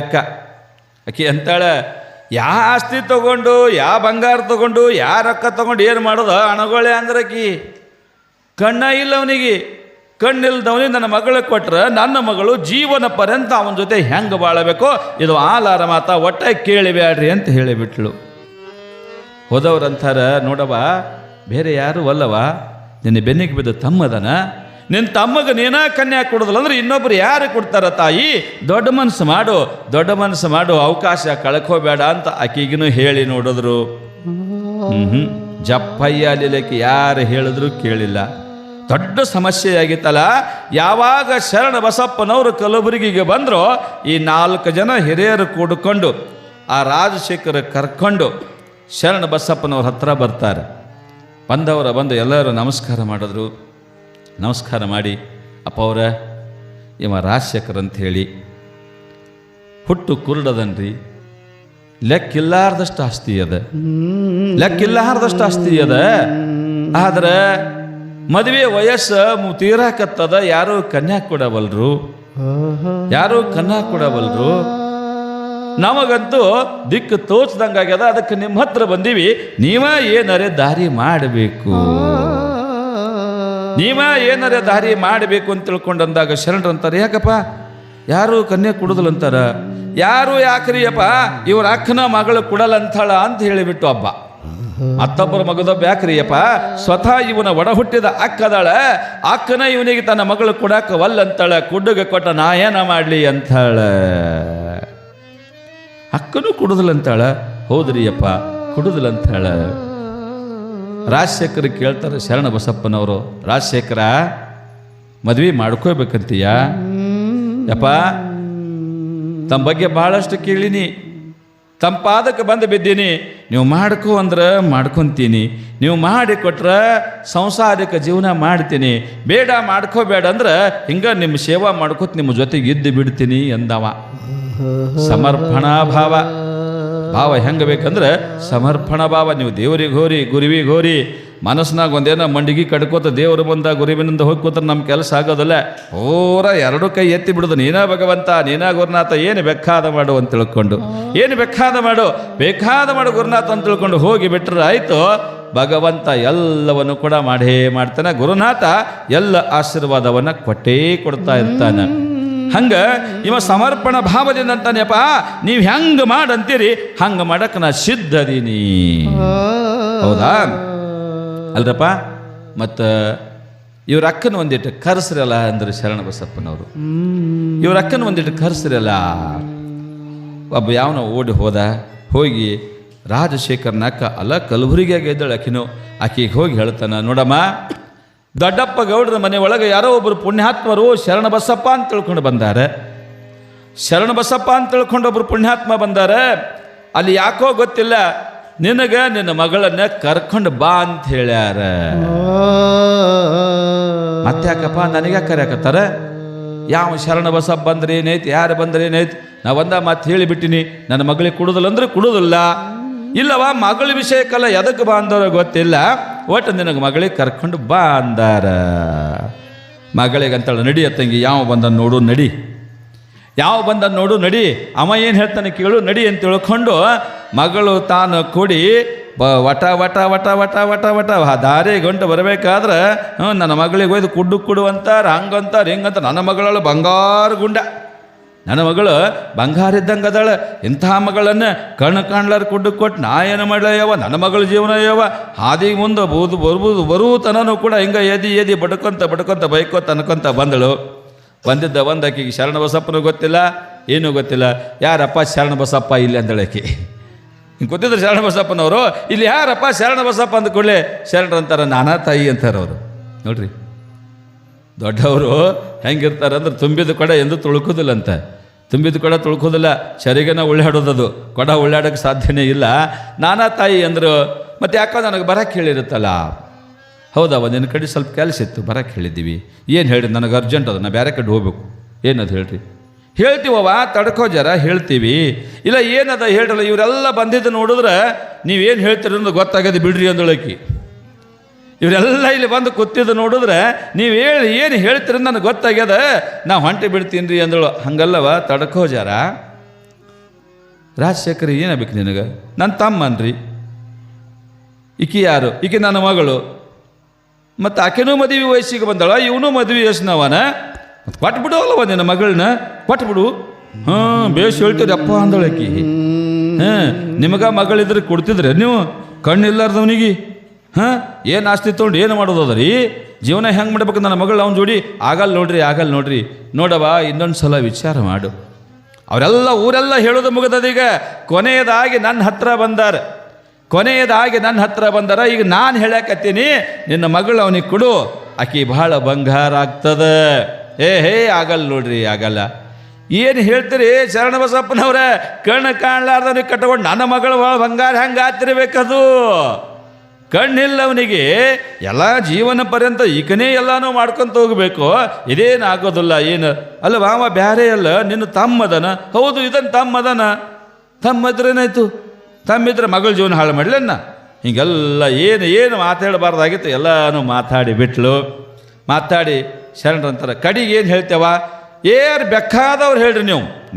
ಅಕ್ಕ ಆಕೆ ಅಂತಾಳೆ, ಯಾ ಆಸ್ತಿ ತಗೊಂಡು, ಯಾ ಬಂಗಾರ ತಗೊಂಡು, ಯಾ ರೊಕ್ಕ ತಗೊಂಡು ಏನು ಮಾಡೋದು ಅಣಗೊಳೆ ಅಂದ್ರೆ ಆಕಿ ಕಣ್ಣ ಇಲ್ಲ ಅವನಿಗೆ. ಕಣ್ಣಿಲ್ದವನಿಗೆ ನನ್ನ ಮಗಳಿಗೆ ಕೊಟ್ರೆ ನನ್ನ ಮಗಳು ಜೀವನ ಪರ್ಯಂತ ಅವನ ಜೊತೆ ಹೆಂಗೆ ಬಾಳಬೇಕೋ ಇದು ಆಲಾರ ಮಾತ, ಒಟ್ಟಾಗಿ ಕೇಳಿಬ್ಯಾಡ್ರಿ ಅಂತ ಹೇಳಿಬಿಟ್ಲು. ಹೋದವ್ರಂತಾರ, ನೋಡವ, ಬೇರೆ ಯಾರು ಅಲ್ಲವ, ನಿನ್ನ ಬೆನ್ನಿಗೆ ಬಿದ್ದ ತಮ್ಮದನ, ನಿನ್ನ ತಮ್ಮಗೆ ನೀನ ಕನ್ಯಾ ಕೊಡೋದಿಲ್ಲ ಅಂದ್ರೆ ಇನ್ನೊಬ್ರು ಯಾರು ಕೊಡ್ತಾರ ತಾಯಿ, ದೊಡ್ಡ ಮನಸ್ಸು ಮಾಡು, ಅವಕಾಶ ಕಳ್ಕೋಬೇಡ ಅಂತ ಆಕಿಗೂ ಹೇಳಿ ನೋಡಿದ್ರು. ಜಪ್ಪಯ್ಯ ಅಲಿಲಕ್ಕೆ ಯಾರು ಹೇಳಿದ್ರು ಕೇಳಿಲ್ಲ. ದೊಡ್ಡ ಸಮಸ್ಯೆಯಾಗಿತ್ತಲ್ಲ. ಯಾವಾಗ ಶರಣ ಬಸಪ್ಪನವರು ಕಲಬುರಗಿಗೆ ಬಂದರೋ ಈ 4 ಜನ ಹಿರಿಯರು ಕೂಡಿಕೊಂಡು ಆ ರಾಜಶೇಖರ ಕರ್ಕೊಂಡು ಶರಣ ಬಸಪ್ಪನವ್ರ ಹತ್ರ ಬರ್ತಾರೆ. ಬಂದು ಎಲ್ಲರೂ ನಮಸ್ಕಾರ ಮಾಡಿದ್ರು. ನಮಸ್ಕಾರ ಮಾಡಿ, ಅಪ್ಪ ಅವರ ಇವ ರಾಜಶೇಖರ್ ಅಂತ ಹೇಳಿ ಹುಟ್ಟು ಕುರುಡದನ್ರಿ, ಲೆಕ್ಕಿಲ್ಲಾರ್ದಷ್ಟು ಆಸ್ತಿ ಅದ, ಆದ್ರೆ ಮದುವೆ ವಯಸ್ಸು ತೀರಾಕತ್ತದ, ಯಾರೂ ಕನ್ಯಾ ಕೊಡಬಲ್ರು. ನಮಗಂತೂ ದಿಕ್ಕು ತೋಚ್ದಂಗಾಗ್ಯದ, ಅದಕ್ಕೆ ನಿಮ್ಮ ಹತ್ರ ಬಂದೀವಿ, ನೀವ ಏನರೇ ದಾರಿ ಮಾಡಬೇಕು ಅಂತ ತಿಳ್ಕೊಂಡಂದಾಗ ಶರಣರು ಅಂತಾರೆ, ಯಾಕಪ್ಪ ಯಾರು ಕನ್ಯಾ ಕೊಡುದಿಲ್ಲ ಅಂತಾರ, ಯಾರು ಯಾಕ್ರಿಯಪ್ಪ ಇವ್ರ ಅಕ್ಕನ ಮಗಳು ಕೊಡಲಂತಾಳ ಅಂತ ಹೇಳಿಬಿಟ್ಟು ಹಬ್ಬ. ಮತ್ತೊಬ್ಬರ ಮಗದೊಬ್ಬ ಯಾಕ್ರಿಯಪ್ಪ, ಸ್ವತಃ ಇವನ ಒಡ ಹುಟ್ಟಿದ ಅಕ್ಕದಾಳ, ಅಕ್ಕನ ಇವನಿಗೆ ತನ್ನ ಮಗಳು ಕೊಡಾಕ ವಲ್ಲಂತಾಳ, ಕುಡ್ಡುಗೆ ಕೊಟ್ಟ ನಾ ಏನ ಮಾಡ್ಲಿ ಅಂತಾಳ. ಅಕ್ಕನೂ ಕುಡುದಿಲ್ಲಂತಾಳ, ಹೌದ್ರಿಯಪ್ಪ ಕುಡುದಿಲ್ಲಂತಾಳ. ರಾಜಶೇಖರ ಕೇಳ್ತಾರೆ ಶರಣ ಬಸಪ್ಪನವರು, ರಾಜಶೇಖರ ಮದ್ವೆ ಮಾಡ್ಕೋಬೇಕಂತೀಯ? ಯಪ್ಪ ತಮ್ಮ ಬಗ್ಗೆ ಬಹಳಷ್ಟು ಕೇಳಿನಿ, ತಮ್ಮ ಪಾದಕ್ಕೆ ಬಂದು ಬಿದ್ದೀನಿ, ನೀವು ಮಾಡ್ಕೋ ಅಂದ್ರೆ ಮಾಡ್ಕೊತೀನಿ, ನೀವು ಮಾಡಿ ಕೊಟ್ರೆ ಸಂಸಾರಿಕ ಜೀವನ ಮಾಡ್ತೀನಿ, ಬೇಡ ಮಾಡ್ಕೋಬೇಡ ಅಂದ್ರೆ ಹಿಂಗೆ ನಿಮ್ಮ ಸೇವಾ ಮಾಡ್ಕೋತ ನಿಮ್ಮ ಜೊತೆಗೆ ಇದ್ದು ಬಿಡ್ತೀನಿ ಎಂದವ. ಸಮರ್ಪಣಾ ಭಾವ ಹೆಂಗೆ ಬೇಕಂದ್ರೆ ಸಮರ್ಪಣಾ ಭಾವ. ನೀವು ದೇವರಿಗೆ ಹೋರಿ, ಗುರುವಿಗೆ ಹೋರಿ, ಮನಸ್ಸಿನಾಗ ಒಂದೇನೋ ಮಂಡಿಗೆ ಕಡ್ಕೋತ ದೇವರು ಬಂದ ಗುರುವಿನಿಂದ ಹೋಗ್ಕೋತ ನಮ್ಮ ಕೆಲಸ ಆಗೋದಿಲ್ಲ. ಪೂರ 2 ಕೈ ಎತ್ತಿ ಬಿಡೋದು, ನೀನಾ ಭಗವಂತ, ನೀನಾ ಗುರುನಾಥ, ಏನು ಬೇಕಾದ ಮಾಡು ಅಂತ ತಿಳ್ಕೊಂಡು, ಬೇಕಾದ ಮಾಡು ಗುರುನಾಥ ಅಂತ ತಿಳ್ಕೊಂಡು ಹೋಗಿ ಬಿಟ್ರೆ ಆಯಿತು. ಭಗವಂತ ಎಲ್ಲವನ್ನು ಕೂಡ ಮಾಡೇ ಮಾಡ್ತಾನೆ. ಗುರುನಾಥ ಎಲ್ಲ ಆಶೀರ್ವಾದವನ್ನು ಕೊಟ್ಟೇ ಕೊಡ್ತಾ ಇರ್ತಾನೆ. ಹಂಗ ಇವ ಸಮರ್ಪಣ ಭಾವದಿಂದ ಅಂತಾನೆಪ್ಪ, ನೀವು ಹೆಂಗೆ ಮಾಡಂತೀರಿ ಹಂಗೆ ಮಾಡಕ್ಕೆ ನಾ ಸಿದ್ಧದೀನಿ. ಹೌದಾ ಅಲ್ರಪ್ಪ? ಮತ್ತು ಇವ್ರ ಅಕ್ಕನ ಒಂದಿಟ್ಟು ಕರೆಸ್ರಲ್ಲ ಅಂದ್ರೆ ಶರಣ ಬಸಪ್ಪನವರು, ಇವ್ರ ಅಕ್ಕನ ಒಂದಿಟ್ಟು ಕರೆಸ್ರಲ್ಲ. ಒಬ್ಬ ಯಾವನ ಓಡಿ ಹೋಗಿ ರಾಜಶೇಖರನ ಅಕ್ಕ ಅಲ್ಲ ಕಲಬುರಗಿಯಾಗ ಇದ್ದಾಳೆ ಆಕಿನೂ, ಆಕೆಗೆ ಹೋಗಿ ಹೇಳ್ತಾನ, ನೋಡಮ್ಮ, ದೊಡ್ಡಪ್ಪ ಗೌಡ್ರ ಮನೆ ಒಳಗೆ ಯಾರೋ ಒಬ್ಬರು ಪುಣ್ಯಾತ್ಮರು ಶರಣ ಬಸಪ್ಪ ಅಂತ ತಿಳ್ಕೊಂಡು ಬಂದಾರೆ. ಒಬ್ಬರು ಪುಣ್ಯಾತ್ಮ ಬಂದಾರೆ. ಅಲ್ಲಿ ಯಾಕೋ ಗೊತ್ತಿಲ್ಲ, ನಿನಗೆ ನಿನ್ನ ಮಗಳನ್ನ ಕರ್ಕೊಂಡು ಬಾ ಅಂತ ಹೇಳ್ಯಾರ. ಮತ್ತೆ ಯಾಕಪ್ಪ ನನಗೆ ಕರೆಯಕತ್ತಾರ? ಯಾವ ಶರಣ ಬಸಪ್ಪ ಬಂದ್ರೆ ಏನೈತಿ, ಯಾರು ಬಂದ್ರೆ ಏನೈತಿ, ನಾ ಒಂದ ಮಾತು ಹೇಳಿಬಿಟ್ಟಿನಿ, ನನ್ನ ಮಗಳಿಗೆ ಕೊಡುದಿಲ್ಲ ಅಂದ್ರೆ ಕೊಡುದಿಲ್ಲ. ಇಲ್ಲವ ಮಗಳ ವಿಷಯಕ್ಕಲ್ಲ, ಎದಕ್ಕೆ ಬಾ ಅಂದವ್ರ ಗೊತ್ತಿಲ್ಲ, ಒಟ್ಟು ನಿನಗೆ ಮಗಳಿಗೆ ಕರ್ಕೊಂಡು ಬಾ ಅಂದಾರ. ಮಗಳಿಗೆ ಅಂತೇಳಿ ನಡಿ ಅತ್ತಂಗಿ, ಯಾವ ಬಂದ ನೋಡು ನಡಿ, ಅವ ಏನು ಹೇಳ್ತಾನೆ ಕೇಳು, ನಡಿ ಅಂತ ತಿಳ್ಕೊಂಡು ಮಗಳು ತಾನು ಕೂಡಿ ವಟ ದಾರಿ ಗಂಟು ಬರಬೇಕಾದ್ರೆ ನನ್ನ ಮಗಳಿಗೆ ಒಯ್ದು ಕುಡ್ಡು ಅಂತಾರೆ, ಹಂಗಂತಾರೆ ಹಿಂಗಂತ. ನನ್ನ ಮಗಳು ಬಂಗಾರ ಗುಂಡ, ನನ್ನ ಮಗಳು ಬಂಗಾರ ಇದ್ದಂಗೆ ಅದಾಳ. ಇಂಥ ಮಗಳನ್ನು ಕಾಣ್ಲಾರ ಕುಡ್ಡು ಕೊಟ್ಟು ನಾ ಏನು ಮಾಡ್ಲಯ್ಯವ, ನನ್ನ ಮಗಳ ಜೀವನ ಯವ ಹಾದಿಗೆ ಮುಂದೆ ಬರುತನೂ ಕೂಡ ಹಿಂಗೆ ಎದಿ ಬಡ್ಕೊಂತ ಬೈಕೋತ ಅನ್ಕೊಂತ ಬಂದಳು. ಬಂದಿದ್ದ ಆಕೆಗೆ ಶರಣ ಬಸಪ್ಪನೂ ಗೊತ್ತಿಲ್ಲ, ಏನೂ ಗೊತ್ತಿಲ್ಲ. ಯಾರಪ್ಪ ಶರಣ ಬಸಪ್ಪ ಇಲ್ಲಿ ಅಂದಳು ಆಕೆ. ಹಿಂಗೆ ಗೊತ್ತಿದ್ರು ಶರಣ ಬಸಪ್ಪನವರು, ಇಲ್ಲಿ ಯಾರಪ್ಪ ಶರಣ ಬಸಪ್ಪ ಅಂದ ಕೂಡಲೇ ಶರಣರು ಅಂತಾರೆ, ನಾನಾ ತಾಯಿ ಅಂತಾರೆ ಅವರು. ನೋಡ್ರಿ ದೊಡ್ಡವರು ಹೆಂಗಿರ್ತಾರೆ ಅಂದ್ರೆ ತುಂಬಿದ ಕೊಡ ಎಂದು ತುಳುಕೋದಿಲ್ಲಂತೆ. ತುಂಬಿದ ಕೊಡ ತುಳ್ಕೋದಿಲ್ಲ, ಸರಿಗೆನ ಉಳ್ಳಾಡೋದದು, ಕೊಡ ಉಳ್ಳಾಡೋಕ್ಕೆ ಸಾಧ್ಯನೇ ಇಲ್ಲ. ನಾನಾ ತಾಯಿ ಅಂದರು. ಮತ್ತು ಯಾಕೋ ನನಗೆ ಬರಕ್ಕೆ ಹೇಳಿರುತ್ತಲ್ಲ. ಹೌದವ, ನಿನ್ನ ಕಡೆ ಸ್ವಲ್ಪ ಕೆಲಸ ಇತ್ತು, ಬರಕ್ಕೆ ಹೇಳಿದ್ದೀವಿ. ಏನು ಹೇಳಿ, ನನಗೆ ಅರ್ಜೆಂಟ್ ಅದ, ನಾ ಬೇರೆ ಕಡೆ ಹೋಗ್ಬೇಕು. ಏನದು ಹೇಳ್ರಿ? ಹೇಳ್ತೀವವ, ತಡ್ಕೋ ಜರ, ಹೇಳ್ತೀವಿ. ಇಲ್ಲ ಏನದ ಹೇಳ್ರಲ್ಲ, ಇವರೆಲ್ಲ ಬಂದಿದ್ದು ನೋಡಿದ್ರೆ ನೀವೇನು ಹೇಳ್ತೀರಿ ಅನ್ನೋದು ಗೊತ್ತಾಗದೆ ಬಿಡ್ರಿ ಅಂದಳಕಿ. ಇವರೆಲ್ಲ ಇಲ್ಲಿ ಬಂದು ಕೂತಿದ್ದು ನೋಡಿದ್ರೆ ನೀವು ಏನು ಹೇಳ್ತೀರಿ ನನಗೆ ಗೊತ್ತಾಗ್ಯದ, ನಾ ಹೊಂಟೆ ಬಿಡ್ತೀನಿ ರೀ ಅಂದಳು. ಹಂಗಲ್ಲವ, ತಡ್ಕೋ ಜರ. ರಾಜಶೇಖರ್ ಏನಾಗಬೇಕು ನಿನಗೆ? ನನ್ನ ತಮ್ಮನ್ರಿ. ಈಕಿ ಯಾರು? ಈಕಿ ನನ್ನ ಮಗಳು. ಮತ್ತು ಆಕೆನೂ ಮದುವೆ ವಯಸ್ಸಿಗೆ ಬಂದಳ, ಇವನು ಮದುವೆ ವಯಸ್ಸಿನವನ. ಮತ್ತು ಕೊಟ್ಬಿಡುವಲ್ಲವ ನಿನ್ನ ಮಗಳನ್ನ, ಕೊಟ್ಬಿಡು. ಬೇಸ್ ಹೇಳ್ತೀರಿ ಅಪ್ಪ ಅಂದಳಕಿ. ನಿಮಗ ಮಗಳಿದ್ರೆ ಕೊಡ್ತಿದ್ರೆ ನೀವು? ಕಣ್ಣಿಲ್ಲಾರ್ದವನಿಗೆ ಏನು ಆಸ್ತಿ ತೊಗೊಂಡು ಏನು ಮಾಡೋದು ಅದ ರೀ? ಜೀವನ ಹೆಂಗೆ ಮಾಡ್ಬೇಕು ನನ್ನ ಮಗಳು ಅವ್ನ ಜೋಡಿ? ಆಗಲ್ಲ ನೋಡ್ರಿ. ನೋಡವ, ಇನ್ನೊಂದು ಸಲ ವಿಚಾರ ಮಾಡು. ಅವರೆಲ್ಲ ಊರೆಲ್ಲ ಹೇಳೋದು ಮುಗಿದದೀಗ. ಕೊನೆಯದಾಗಿ ನನ್ನ ಹತ್ರ ಬಂದಾರ. ಈಗ ನಾನು ಹೇಳಕತ್ತೀನಿ, ನಿನ್ನ ಮಗಳು ಅವನಿಗೆ ಕೊಡು, ಆಕಿ ಭಾಳ ಬಂಗಾರ ಆಗ್ತದೆ. ಆಗಲ್ಲ ನೋಡ್ರಿ, ಆಗಲ್ಲ. ಏನು ಹೇಳ್ತೀರಿ ಶರಣಬಸಪ್ಪನವ್ರೆ? ಕಣ್ಣು ಕಾಣಲಾರ್ದವನಿಗೆ ಕಟ್ಕೊಂಡು ನನ್ನ ಮಗಳು ಬಂಗಾರ ಹೆಂಗೆ ಆಗ್ತಿರ್ಬೇಕದು? ಕಣ್ಣಿಲ್ಲ ಅವನಿಗೆ, ಎಲ್ಲ ಜೀವನ ಪರ್ಯಂತ ಈಗನೇ ಎಲ್ಲನೂ ಮಾಡ್ಕೊತ ಹೋಗಬೇಕು. ಇದೇನಾಗೋದಿಲ್ಲ. ಏನು ಅಲ್ಲ ಅವ ಬ್ಯಾರೆ ಅಲ್ಲ, ನಿನ್ನ ತಮ್ಮದನ. ಹೌದು, ಇದನ್ನು ತಮ್ಮದನ. ತಮ್ಮದ್ರೇನಾಯ್ತು? ತಮ್ಮಿದ್ರೆ ಮಗಳ ಜೀವನ ಹಾಳು ಮಾಡಲನ್ನ. ಹಿಂಗೆಲ್ಲ ಏನು ಮಾತಾಡಬಾರ್ದಾಗಿತ್ತು ಎಲ್ಲನೂ ಮಾತಾಡಿ ಶರಣರಂತಾರೆ. ಕಡಿಗೆ ಏನು ಹೇಳ್ತೇವ? ಯಾರು ಬೇಕಾದವ್ರು ಹೇಳ್ರಿ,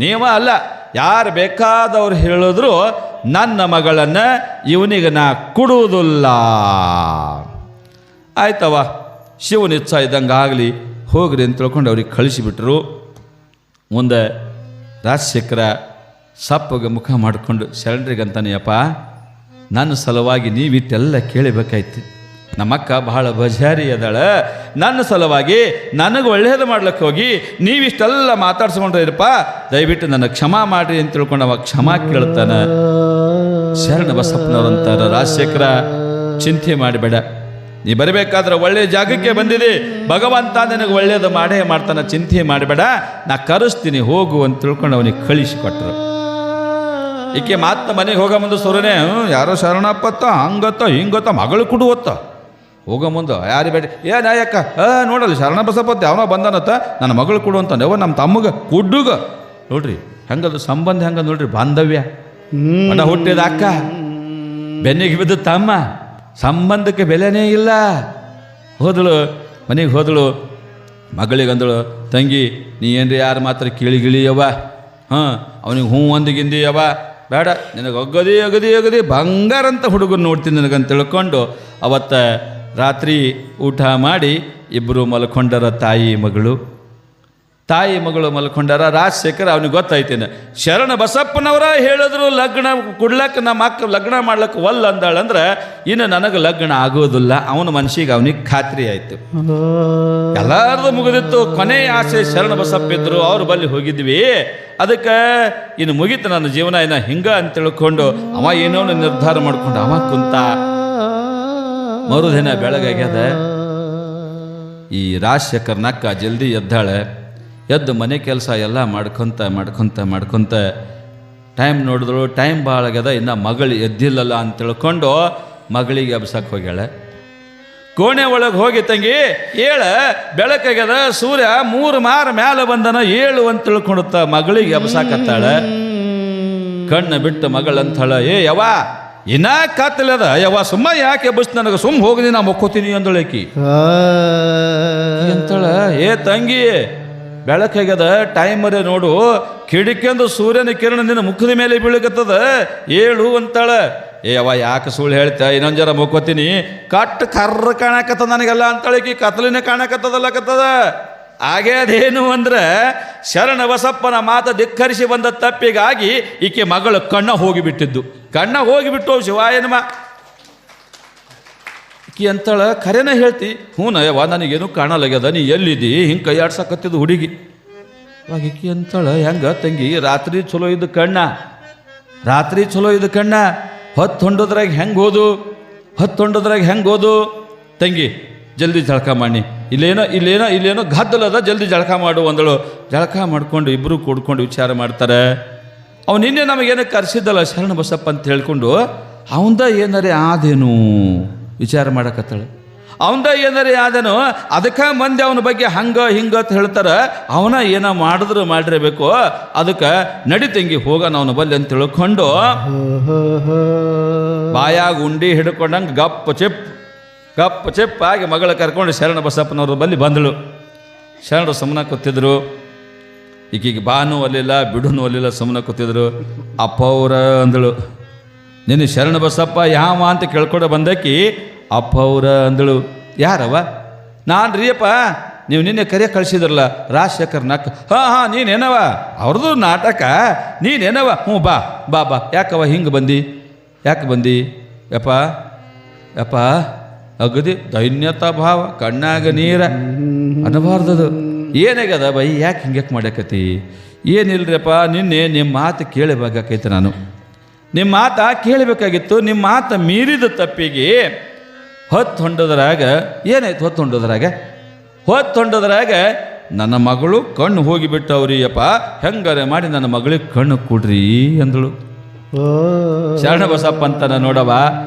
ನೀವ ಅಲ್ಲ, ಯಾರು ಬೇಕಾದವ್ರು ಹೇಳಿದ್ರು ನನ್ನ ಮಗಳನ್ನು ಇವನಿಗೆ ನಾ ಕೊಡುವುದಿಲ್ಲ. ಆಯ್ತವ, ಶಿವನ ಇಚ್ಛಾ ಇದ್ದಂಗೆ ಆಗಲಿ, ಹೋಗ್ರಿ ಅಂತ ತಿಳ್ಕೊಂಡು ಅವ್ರಿಗೆ ಕಳಿಸಿಬಿಟ್ರು. ಮುಂದೆ ರಾಜಶೇಖರ ಸಪ್ಪಗೆ ಮುಖ ಮಾಡಿಕೊಂಡು ಶರಣರಿಗಂತಾನೆಯಪ್ಪ, ನನ್ನ ಸಲುವಾಗಿ ನೀವಿಟ್ಟೆಲ್ಲ ಕೇಳಬೇಕಾಯ್ತು. ನಮ್ಮಕ್ಕ ಬಹಳ ಬಜಾರಿ ಅದಾಳ, ನನ್ನ ಸಲುವಾಗಿ ನನಗೆ ಒಳ್ಳೇದು ಮಾಡ್ಲಿಕ್ಕೆ ಹೋಗಿ ನೀವಿಷ್ಟೆಲ್ಲ ಮಾತಾಡ್ಸ್ಕೊಂಡ್ರಪ್ಪ, ದಯವಿಟ್ಟು ನನ್ನ ಕ್ಷಮಾ ಮಾಡ್ರಿ ಅಂತ ತಿಳ್ಕೊಂಡು ಅವ ಕ್ಷಮಾ ಕೇಳ್ತಾನೆ. ಶರಣ ಬಸಪ್ಪನವರಂತಾರ, ರಾಜಶೇಖರ ಚಿಂತೆ ಮಾಡಬೇಡ, ನೀ ಬರಬೇಕಾದ್ರೆ ಒಳ್ಳೆ ಜಾಗಕ್ಕೆ ಬಂದಿದೆ, ಭಗವಂತ ನಿನಗೆ ಒಳ್ಳೇದು ಮಾಡೇ ಮಾಡ್ತಾನೆ, ಚಿಂತೆ ಮಾಡಬೇಡ, ನಾ ಕರೆಸ್ತೀನಿ ಹೋಗು ಅಂತ ತಿಳ್ಕೊಂಡು ಅವನಿಗೆ ಕಳಿಸಿಕೊಟ್ರು. ಈಕೆ ಮಾತ್ರ ಮನೆಗೆ ಹೋಗೋ ಮುಂದೆ ಸುರನೇ, ಯಾರೋ ಶರಣಪ್ಪತ್ತ ಹಂಗತ್ತ ಹಿಂಗತ್ತ ಮಗಳು ಕೊಡುವತ್ತ ಹೋಗೋ ಮುಂದೆ ಯಾರು ಬೇಡ ಏನು ಯಾಕ ನೋಡಲ್ಲ ಶರಣ ಬಸಪ್ಪತ್ತ ಯಾವನೋ ಬಂದನತ್ತ ನನ್ನ ಮಗಳು ಕೊಡು ಅಂತ ಯಾವ ನಮ್ಮ ತಮ್ಮಗೆ ಕುಡ್ಡುಗ ನೋಡ್ರಿ ಹೆಂಗದು ಸಂಬಂಧ ಹೆಂಗ ನೋಡ್ರಿ, ಬಾಂಧವ್ಯ. ಮನ ಹುಟ್ಟಿದ ಅಕ್ಕ ಬೆನ್ನಿಗೆ ಬಿದ್ದ ತಮ್ಮ, ಸಂಬಂಧಕ್ಕೆ ಬೆಲೆನೇ ಇಲ್ಲ. ಮನೆಗೆ ಹೋದಳು, ಮಗಳಿಗಂದಳು, ತಂಗಿ ನೀ ಏನ್ರಿ ಯಾರು ಮಾತ್ರ ಗಿಳಿಯವ, ಅವನಿಗೆ ಹ್ಞೂ ಒಂದಿಗಿಂದಿಯವ, ಬೇಡ ನಿನಗೆ ಅಗದಿ ಬಂಗಾರ ಅಂತ ಹುಡುಗರು ನೋಡ್ತೀನಿ ನನಗಂತ ತಿಳ್ಕೊಂಡು ಅವತ್ತ ರಾತ್ರಿ ಊಟ ಮಾಡಿ ಇಬ್ಬರು ಮಲ್ಕೊಂಡರ. ತಾಯಿ ಮಗಳು ಮಲ್ಕೊಂಡಾರ. ರಾಜಶೇಖರ ಅವನಿಗೆ ಗೊತ್ತಾಯ್ತೇನೆ, ಶರಣ ಬಸಪ್ಪನವರ ಹೇಳಿದ್ರು ಲಗ್ನ ಕೊಡ್ಲಕ್ಕೆ ನಮ್ಮ ಅಕ್ಕ ಲಗ್ನ ಮಾಡ್ಲಕ್ಕೆ ಒಲ್ಲ ಅಂದಾಳಂದ್ರೆ ಇನ್ನು ನನಗೆ ಲಗ್ನ ಆಗೋದಿಲ್ಲ. ಅವನ ಮನಸ್ಸಿಗೆ ಅವನಿಗೆ ಖಾತ್ರಿ ಆಯಿತು. ಎಲ್ಲಾರ್ದು ಮುಗಿದಿತ್ತು. ಕೊನೆಯ ಆಸೆ ಶರಣ ಬಸಪ್ಪ ಇದ್ರು, ಅವ್ರ ಬಳಿ ಹೋಗಿದ್ವಿ. ಅದಕ್ಕೆ ಇನ್ನು ಮುಗೀತು ನನ್ನ ಜೀವನ, ಇನ್ನು ಹಿಂಗ ಅಂತ ತಿಳ್ಕೊಂಡು ಅವ ಏನೋ ನಿರ್ಧಾರ ಮಾಡ್ಕೊಂಡು ಅವ ಕುಂತ. ಮರುದಿನ ಬೆಳಗಾಗ್ಯದ. ಈ ರಾಜಶೇಖರ್ನಕ್ಕ ಜಲ್ದಿ ಎದ್ದಾಳೆ. ಎದ್ದು ಮನೆ ಕೆಲಸ ಎಲ್ಲ ಮಾಡ್ಕೊತ ಟೈಮ್ ನೋಡಿದ್ರು, ಟೈಮ್ ಭಾಳ ಆಗ್ಯದ, ಇನ್ನು ಮಗಳು ಎದ್ದಿಲ್ಲಲ್ಲ ಅಂತ ತಿಳ್ಕೊಂಡು ಮಗಳಿಗೆ ಎಬ್ಸಕ್ಕೆ ಹೋಗ್ಯಾಳೆ. ಕೋಣೆ ಒಳಗೆ ಹೋಗಿ, ತಂಗಿ ಏಳ ಬೆಳಕಾಗ್ಯದ, ಸೂರ್ಯ 3 ಮಾರ ಮ್ಯಾಲೆ ಬಂದನ, ಏಳು ಅಂತ ತಿಳ್ಕೊಂಡುತ್ತ ಮಗಳಿಗೆ ಎಬ್ಸಾಕತ್ತಾಳೆ. ಕಣ್ಣು ಬಿಟ್ಟು ಮಗಳಂತಾಳ, ಯವ್ವ ಇನ್ನ ಕತ್ತಲದ ಯವ್ವ, ಸುಮ್ಮ ಯಾಕೆ ಎಬ್ಬಿಸ್, ನನಗೆ ಸುಮ್ಮ ಹೋಗಿ ನಾ ಮೊಕ್ಕೋತೀನಿ ಅಂದಳಕಿ ಅಂತಾಳ. ತಂಗಿ ಬೆಳಕಾಗ್ಯದ, ಟೈಮರೇ ನೋಡು, ಕಿಡಿಕೆಂದು ಸೂರ್ಯನ ಕಿರಣ ನಿನ್ನ ಮುಖದ ಮೇಲೆ ಬೀಳಕತ್ತದ, ಏಳು ಅಂತಾಳ. ಯವ್ವ ಯಾಕೆ ಸುಳ್ಳು ಹೇಳ್ತಾ, ಇನ್ನೊಂದು ಜರ ಮುಕ್ಕೋತೀನಿ, ಕರ್ರ ಕಾಣಕತ್ತದ ನನಗೆಲ್ಲ ಅಂತಾಳಕಿ. ಕತ್ಲಿನ ಕಾಣಕತ್ತದಲ್ಲಕತ್ತದ. ಹಾಗೆ ಅದೇನು ಅಂದ್ರೆ ಶರಣ ಬಸಪ್ಪನ ಮಾತು ಧಿಕ್ಕರಿಸಿ ಬಂದ ತಪ್ಪಿಗಾಗಿ ಈಕೆ ಮಗಳು ಕಣ್ಣ ಹೋಗಿಬಿಟ್ಟಿದ್ದು. ಕಣ್ಣ ಹೋಗಿಬಿಟ್ಟು ಶಿವಾಯನಮ ಈಕಿ ಅಂತಾಳ, ಖರೇನ ಹೇಳ್ತಿ? ಹ್ಞೂನಯ್ಯವ್ವ ನನಗೇನು ಕಾಣಲಾಗ್ಯದ, ನೀ ಎಲ್ಲಿದ್ದಿ? ಹಿಂಗೆ ಕೈಯಾಡ್ಸಕತ್ತಿದ್ದು ಹುಡುಗಿ. ಅವಾಗ ಈಕಿ ಅಂತಾಳ, ಹೆಂಗ ತಂಗಿ ರಾತ್ರಿ ಚಲೋ ಇದ್ದು ಕಣ್ಣ ಹೊತ್ತು ಹೊಂಡೋದ್ರಾಗ ಹೆಂಗೆ ಹೋದು ತಂಗಿ ಜಲ್ದಿ ಜಳಕ ಮಾಡಿ ಇಲ್ಲೇನೋ ಗದ್ದಲದ ಜಲ್ದಿ ಜಳಕ ಮಾಡು ಅಂದಳು. ಜಳಕ ಮಾಡ್ಕೊಂಡು ಇಬ್ಬರು ಕೂಡ್ಕೊಂಡು ವಿಚಾರ ಮಾಡ್ತಾರೆ. ಅವನು ನಿನ್ನೆ ನಮಗೇನೋ ಕರೆಸಿದ್ದಲ್ಲ ಶರಣ ಬಸಪ್ಪ ಅಂತ ಹೇಳ್ಕೊಂಡು ಅವಂದ ಏನಾರೇ ಆದೇನು ವಿಚಾರ ಮಾಡಕತ್ತಾಳೆ. ಅವಂದ ಏನಾರೇ ಆದೇನು, ಅದಕ್ಕೆ ಮಂದಿ ಅವನ ಬಗ್ಗೆ ಹಂಗೆ ಹಿಂಗೆ ಅಂತ ಹೇಳ್ತಾರೆ. ಅವನ ಏನೋ ಮಾಡಿದ್ರು ಮಾಡಿರಬೇಕು, ಅದಕ್ಕೆ ನಡಿ ತಂಗಿ ಹೋಗೋಣ ಅವನ ಬಲ್ಲಿ ಅಂತ ತಿಳ್ಕೊಂಡು ಬಾಯಾಗ ಉಂಡಿ ಹಿಡ್ಕೊಂಡಂಗೆ ಗಪ್ಪ ಚೆಪ್ಪಾಗಿ ಮಗಳ ಕರ್ಕೊಂಡು ಶರಣ ಬಸಪ್ಪನವ್ರ ಬಲ್ಲಿ ಬಂದಳು. ಶರಣರು ಸುಮ್ಮನೆ ಕೂತಿದ್ರು. ಈಗೀಗ ಬಾನು ಒಲಿಲ್ಲ ಬಿಡುನು ಒಲಿಲ್ಲ, ಸುಮ್ಮನೆ ಕೂತಿದ್ರು. ಅಪ್ಪ ಅವ್ರ ಅಂದಳು. ನಿನ್ನ ಶರಣ ಬಸಪ್ಪ ಯಾವ ಅಂತ ಕೇಳ್ಕೊಂಡು ಬಂದಕ್ಕಿ ಅಪ್ಪ ಅವ್ರ ಅಂದಳು. ಯಾರವ? ನಾನು ರೀಯಪ್ಪ, ನೀವು ನಿನ್ನೆ ಕರೆ ಕಳಿಸಿದ್ರಲ್ಲ ರಾಜಶೇಖರ್ ನಾಕ್. ಹಾಂ ನೀನೇನವ? ಅವ್ರದ್ದು ನಾಟಕ, ನೀನೇನವ? ಹ್ಞೂ ಬಾ ಬಾ ಬಾ. ಯಾಕವ ಹಿಂಗೆ ಬಂದು? ಯಾಕೆ ಬಂದು? ಯಪ್ಪ ಅಗದಿ ದೈನ್ಯತಾ ಭಾವ, ಕಣ್ಣಾಗ ನೀರ ಅನ್ನಬಾರ್ದದು. ಏನಾಗ್ಯದ ಬೈ? ಯಾಕೆ ಹಿಂಗೆ ಮಾಡ್ಯಾಕತಿ? ಏನಿಲ್ರಿಯಪ್ಪ, ನಿನ್ನೆ ನಿಮ್ಮ ಮಾತು ಕೇಳಬೇಕಾಗೈತೆ. ನಾನು ನಿಮ್ಮ ಮಾತು ಕೇಳಬೇಕಾಗಿತ್ತು. ನಿಮ್ಮ ಮಾತು ಮೀರಿದ ತಪ್ಪಿಗೆ ಹೊತ್ತೊಂಡೋದ್ರಾಗ ಏನಾಯ್ತು? ಹೊತ್ತೊಂಡೋದ್ರಾಗ ನನ್ನ ಮಗಳು ಕಣ್ಣು ಹೋಗಿಬಿಟ್ಟವ್ರಿ ಅಪ್ಪ. ಹೆಂಗಾರೆ ಮಾಡಿ ನನ್ನ ಮಗಳಿಗೆ ಕಣ್ಣು ಕೊಡ್ರಿ ಅಂದಳು. ಶರಣ ಬಸಪ್ಪ ಅಂತಾನ, ನೋಡವ,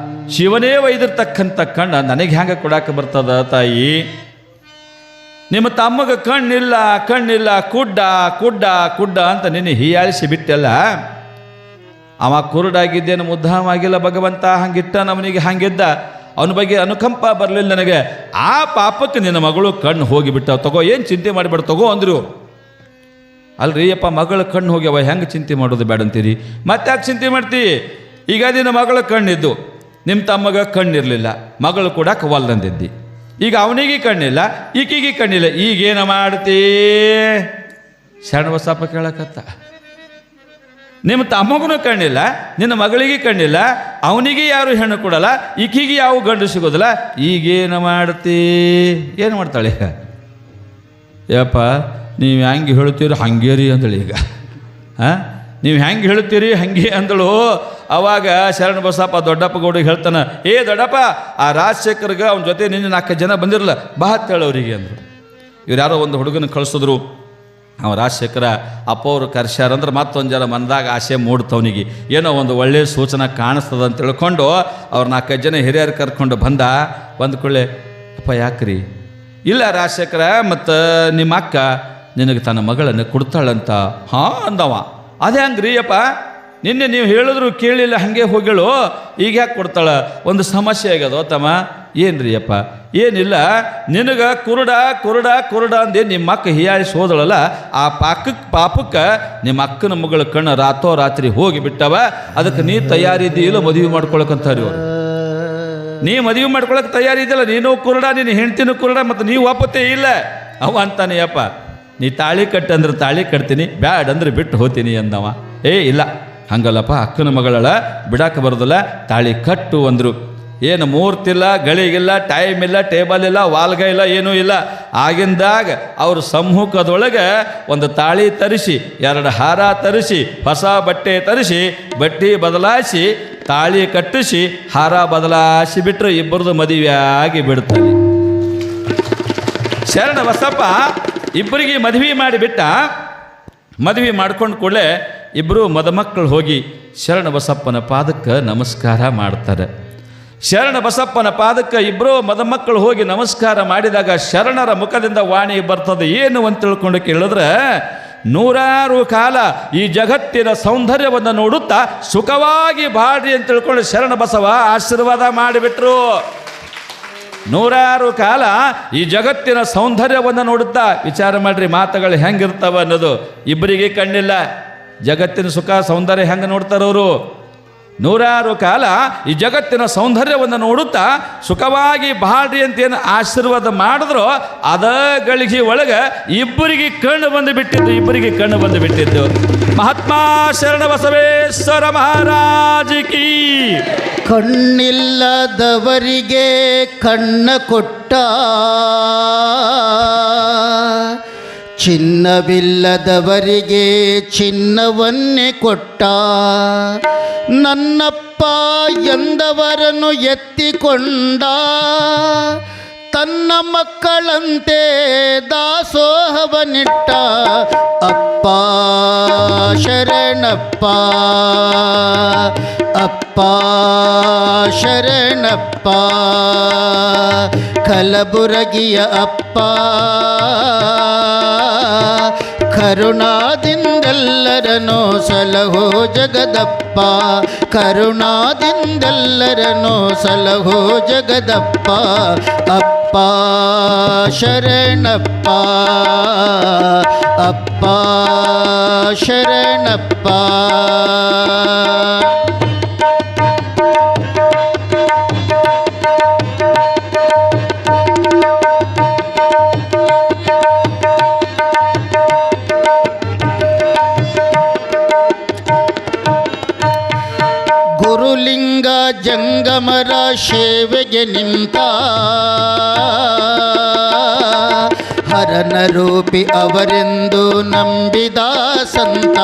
ಶಿವನೇ ಒಯ್ದಿರ್ತಕ್ಕಂಥ ಕಣ್ಣು ನನಗೆ ಹೆಂಗೆ ಕೊಡಾಕ ಬರ್ತದ ತಾಯಿ? ನಿಮ್ಮ ತಮ್ಮಗೆ ಕಣ್ಣಿಲ್ಲ ಕುಡ್ಡ ಅಂತ ನಿನ್ನೆ ಹೀಯಾಳಿಸಿ ಬಿಟ್ಟೆಲ್ಲ. ಅವ ಕುರುಡಾಗಿದ್ದೇನು ಮುದ್ದಾಮಾಗಿಲ್ಲ ಭಗವಂತ, ಹಂಗಿಟ್ಟ ನವನಿಗೆ ಹಂಗಿದ್ದ. ಅವನ ಬಗ್ಗೆ ಅನುಕಂಪ ಬರಲಿಲ್ಲ ನನಗೆ. ಆ ಪಾಪಕ್ಕೆ ನಿನ್ನ ಮಗಳು ಕಣ್ಣು ಹೋಗಿಬಿಟ್ಟ. ತಗೋ, ಏನು ಚಿಂತೆ ಮಾಡಿಬೇಡ ತಗೋ ಅಂದರು. ಅಲ್ರಿ ಅಪ್ಪ, ಮಗಳ ಕಣ್ಣು ಹೋಗ್ಯವ, ಹೆಂಗೆ ಚಿಂತೆ ಮಾಡೋದು ಬೇಡ ಅಂತೀರಿ? ಮತ್ತೆ ಯಾಕೆ ಚಿಂತೆ ಮಾಡ್ತಿ? ಈಗ ನಿನ್ನ ಮಗಳ ಕಣ್ಣಿದ್ದು, ನಿಮ್ಮ ತಮ್ಮಗ ಕಣ್ಣಿರಲಿಲ್ಲ, ಮಗಳು ಕೂಡ ಕವಲ್ದಂದಿದ್ದಿ. ಈಗ ಅವನಿಗೆ ಕಣ್ಣಿಲ್ಲ, ಈಕಿಗೆ ಕಣ್ಣಿಲ್ಲ, ಈಗೇನು ಮಾಡ್ತೀ? ಶರಣ ಬಸಪ್ಪ ಕೇಳಕತ್ತ. ನಿಮ್ಮ ತಮ್ಮಗೂ ಕಣ್ಣಿಲ್ಲ, ನಿನ್ನ ಮಗಳಿಗೆ ಕಣ್ಣಿಲ್ಲ, ಅವನಿಗೆ ಯಾರು ಹೆಣ್ಣು ಕೊಡಲ್ಲ, ಈಕಿಗೆ ಯಾವ ಗಂಡು ಸಿಗೋದಿಲ್ಲ, ಈಗೇನು ಮಾಡ್ತೀ? ಏನು ಮಾಡ್ತಾಳೆ? ಯಪ್ಪ, ನೀವು ಹೆಂಗೆ ಹೇಳ್ತೀರಿ ಹಂಗೆ ರೀ ಅಂದಳು. ಈಗ ನೀವು ಹೆಂಗೆ ಹೇಳ್ತೀರಿ ಹಂಗೆ ಅಂದಳು. ಅವಾಗ ಶರಣ ಬಸಪ್ಪ ದೊಡ್ಡಪ್ಪ ಗೌಡಿಗೆ ಹೇಳ್ತಾನೆ, ದೊಡ್ಡಪ್ಪ, ಆ ರಾಜಶೇಖರ್ಗೆ ಅವನ ಜೊತೆ ನಿನ್ನೆ 4 ಜನ ಬಂದಿರಲ್ಲ, ಬಾ ಹೇಳೋರಿಗೆ ಅಂದರು. ಇವ್ರು ಯಾರೋ ಒಂದು ಹುಡುಗನ ಕಳಿಸಿದ್ರು. ಅವ ರಾಜಶೇಖರ ಅಪ್ಪ ಅವರು ಕರ್ಸ್ಯಾರಂದ್ರೆ ಮತ್ತೊಂದು ಜನ ಮನದಾಗ ಆಸೆ ಮೂಡ್ತವನಿಗೆ, ಏನೋ ಒಂದು ಒಳ್ಳೆಯ ಸೂಚನೆ ಕಾಣಿಸ್ತದ ಅಂತ ತಿಳ್ಕೊಂಡು ಅವ್ರು 4 ಜನ ಹಿರಿಯರು ಕರ್ಕೊಂಡು ಬಂದ ಕೂಡಲೇ, ಅಪ್ಪ ಯಾಕ್ರಿ? ಇಲ್ಲ ರಾಜಶೇಖರ, ಮತ್ತು ನಿಮ್ಮ ಅಕ್ಕ ನಿನಗೆ ತನ್ನ ಮಗಳನ್ನು ಕೊಡ್ತಾಳಂತ. ಹಾಂ ಅಂದವ. ಅದೇ ಹಂಗ್ರಿ ಅಪ್ಪ, ನಿನ್ನೆ ನೀವು ಹೇಳಿದ್ರು ಕೇಳಿಲ್ಲ, ಹಾಗೆ ಹೋಗಳು, ಈಗ ಯಾಕೆ ಕೊಡ್ತಾಳ? ಒಂದು ಸಮಸ್ಯೆ ಆಗ್ಯದೋ ತಮ್ಮ. ಏನ್ರಿ ಅಪ್ಪ? ಏನಿಲ್ಲ, ನಿನಗೆ ಕುರುಡ ಅಂದೆ ನಿಮ್ಮ ಅಕ್ಕ ಹೀಯಾಳಿಸಿ ಹೋದಳಲ್ಲ, ಆ ಪಾಪಕ್ಕೆ ನಿಮ್ಮ ಅಕ್ಕನ ಮಗಳ ಕಣ್ಣು ರಾತ್ರಿ ಹೋಗಿಬಿಟ್ಟವ. ಅದಕ್ಕೆ ನೀ ತಯಾರಿದ್ದೀಲ್ಲ ಮದುವೆ ಮಾಡ್ಕೊಳಕಂತಾರೆ ಇವರು. ನೀ ಮದುವೆ ಮಾಡ್ಕೊಳಕ್ಕೆ ತಯಾರಿದ್ದಿಲ್ಲ, ನೀನು ಕುರುಡ, ನಿನ್ನ ಹೆಂಡ್ತಿನೂ ಕುರುಡ, ಮತ್ತು ನೀವು ಒಪ್ಪತ್ತೇ ಇಲ್ಲ. ಅವ ಅಂತಾನೆ, ಅಪ್ಪ ನೀ ತಾಳಿ ಕಟ್ಟಂದ್ರೆ ತಾಳಿ ಕಟ್ತೀನಿ, ಬ್ಯಾಡ್ ಅಂದ್ರೆ ಬಿಟ್ಟು ಹೋಗ್ತೀನಿ ಅಂದವ. ಇಲ್ಲ ಹಂಗಲ್ಲಪ್ಪ, ಅಕ್ಕನ ಮಗಳಳ ಬಿಡಾಕ ಬರೋದಿಲ್ಲ, ತಾಳಿ ಕಟ್ಟು ಅಂದರು. ಏನು ಮೂರ್ತಿಲ್ಲ, ಗಳಿಗಿಲ್ಲ, ಟೈಮ್ ಇಲ್ಲ, ಟೇಬಲ್ ಇಲ್ಲ, ವಾಲ್ಗ ಇಲ್ಲ, ಏನೂ ಇಲ್ಲ. ಆಗಿಂದಾಗ ಅವ್ರ ಸಮ್ಮುಖದೊಳಗೆ ಒಂದು ತಾಳಿ ತರಿಸಿ, 2 ಹಾರ ತರಿಸಿ, ಹೊಸ ಬಟ್ಟೆ ತರಿಸಿ, ಬಟ್ಟೆ ಬದಲಾಯಿಸಿ, ತಾಳಿ ಕಟ್ಟಿಸಿ, ಹಾರ ಬದಲಾಯಿಸಿ ಬಿಟ್ಟರು ಇಬ್ಬರದು ಮದುವೆ ಆಗಿ ಬಿಡ್ತಾರೆ. ಶರಣ ಬಸಪ್ಪ ಇಬ್ಬರಿಗೆ ಮದುವೆ ಮಾಡಿಬಿಟ್ಟ. ಮದುವೆ ಮಾಡ್ಕೊಂಡು ಕೂಡಲೇ ಇಬ್ಬರು ಮದುಮಕ್ಕಳು ಹೋಗಿ ಶರಣ ಬಸಪ್ಪನ ಪಾದಕ್ಕೆ ನಮಸ್ಕಾರ ಮಾಡ್ತಾರೆ. ಶರಣ ಬಸಪ್ಪನ ಪಾದಕ್ಕೆ ಇಬ್ಬರು ಮದುಮಕ್ಕಳು ಹೋಗಿ ನಮಸ್ಕಾರ ಮಾಡಿದಾಗ ಶರಣರ ಮುಖದಿಂದ ವಾಣಿ ಬರ್ತದೆ. ಏನು ಅಂತ ತಿಳ್ಕೊಂಡು ಕೇಳಿದ್ರೆ, 100 ಕಾಲ ಈ ಜಗತ್ತಿನ ಸೌಂದರ್ಯವನ್ನು ನೋಡುತ್ತಾ ಸುಖವಾಗಿ ಬಾಳ್ರಿ ಅಂತ ತಿಳ್ಕೊಂಡು ಶರಣ ಬಸವ ಆಶೀರ್ವಾದ ಮಾಡಿಬಿಟ್ರು. 100 ಕಾಲ ಈ ಜಗತ್ತಿನ ಸೌಂದರ್ಯವನ್ನು ನೋಡುತ್ತಾ ವಿಚಾರ ಮಾಡ್ರಿ, ಮಾತುಗಳು ಹೆಂಗಿರ್ತಾವ ಅನ್ನೋದು. ಇಬ್ಬರಿಗೆ ಕಣ್ಣಿಲ್ಲ, ಜಗತ್ತಿನ ಸುಖ ಸೌಂದರ್ಯ ಹೆಂಗೆ ನೋಡ್ತಾರವರು? 100 ಕಾಲ ಈ ಜಗತ್ತಿನ ಸೌಂದರ್ಯವನ್ನು ನೋಡುತ್ತಾ ಸುಖವಾಗಿ ಬಾಳ್ರಿ ಅಂತೇನು ಆಶೀರ್ವಾದ ಮಾಡಿದ್ರು, ಅದ ಗಳಿಗೆ ಒಳಗೆ ಇಬ್ಬರಿಗೆ ಕಣ್ಣು ಬಂದು ಬಿಟ್ಟಿದ್ದು. ಮಹಾತ್ಮ ಶರಣ ಬಸವೇಶ್ವರ ಮಹಾರಾಜ್ ಕಿ. ಕಣ್ಣಿಲ್ಲದವರಿಗೆ ಕಣ್ಣ ಕೊಟ್ಟ, ಚಿನ್ನವಿಲ್ಲದವರಿಗೆ ಚಿನ್ನವನ್ನೇ ಕೊಟ್ಟ, ನನ್ನಪ್ಪ ಎಂದವರನ್ನು ಎತ್ತಿಕೊಂಡ, ತನ್ನ ಮಕ್ಕಳಂತೆ ದಾಸೋಹವನಿಟ್ಟ ಅಪ್ಪ ಶರಣಪ್ಪ ಅಪ್ಪ ಶರಣಪ್ಪ ಕಲಬುರಗಿಯ ಅಪ್ಪ ಕರುಣಾದಿಂದೆಲ್ಲರನ್ನು ಸಲಹೋ ಜಗದಪ್ಪ ಕರುಣಾದಿಂದೆಲ್ಲರನ್ನು ಸಲಹೋ ಜಗದಪ್ಪ ಅಪ್ಪ ಶರಣಪ್ಪ ಅಪ್ಪ ಶರಣಪ್ಪ ಗುರುಲಿಂಗ ಜಂಗಮರ ಸೇವೆಗೆ ನಿಂತ ಹರನ ರೂಪಿ ಅವರೆಂದು ನಂಬಿದ ಸಂತ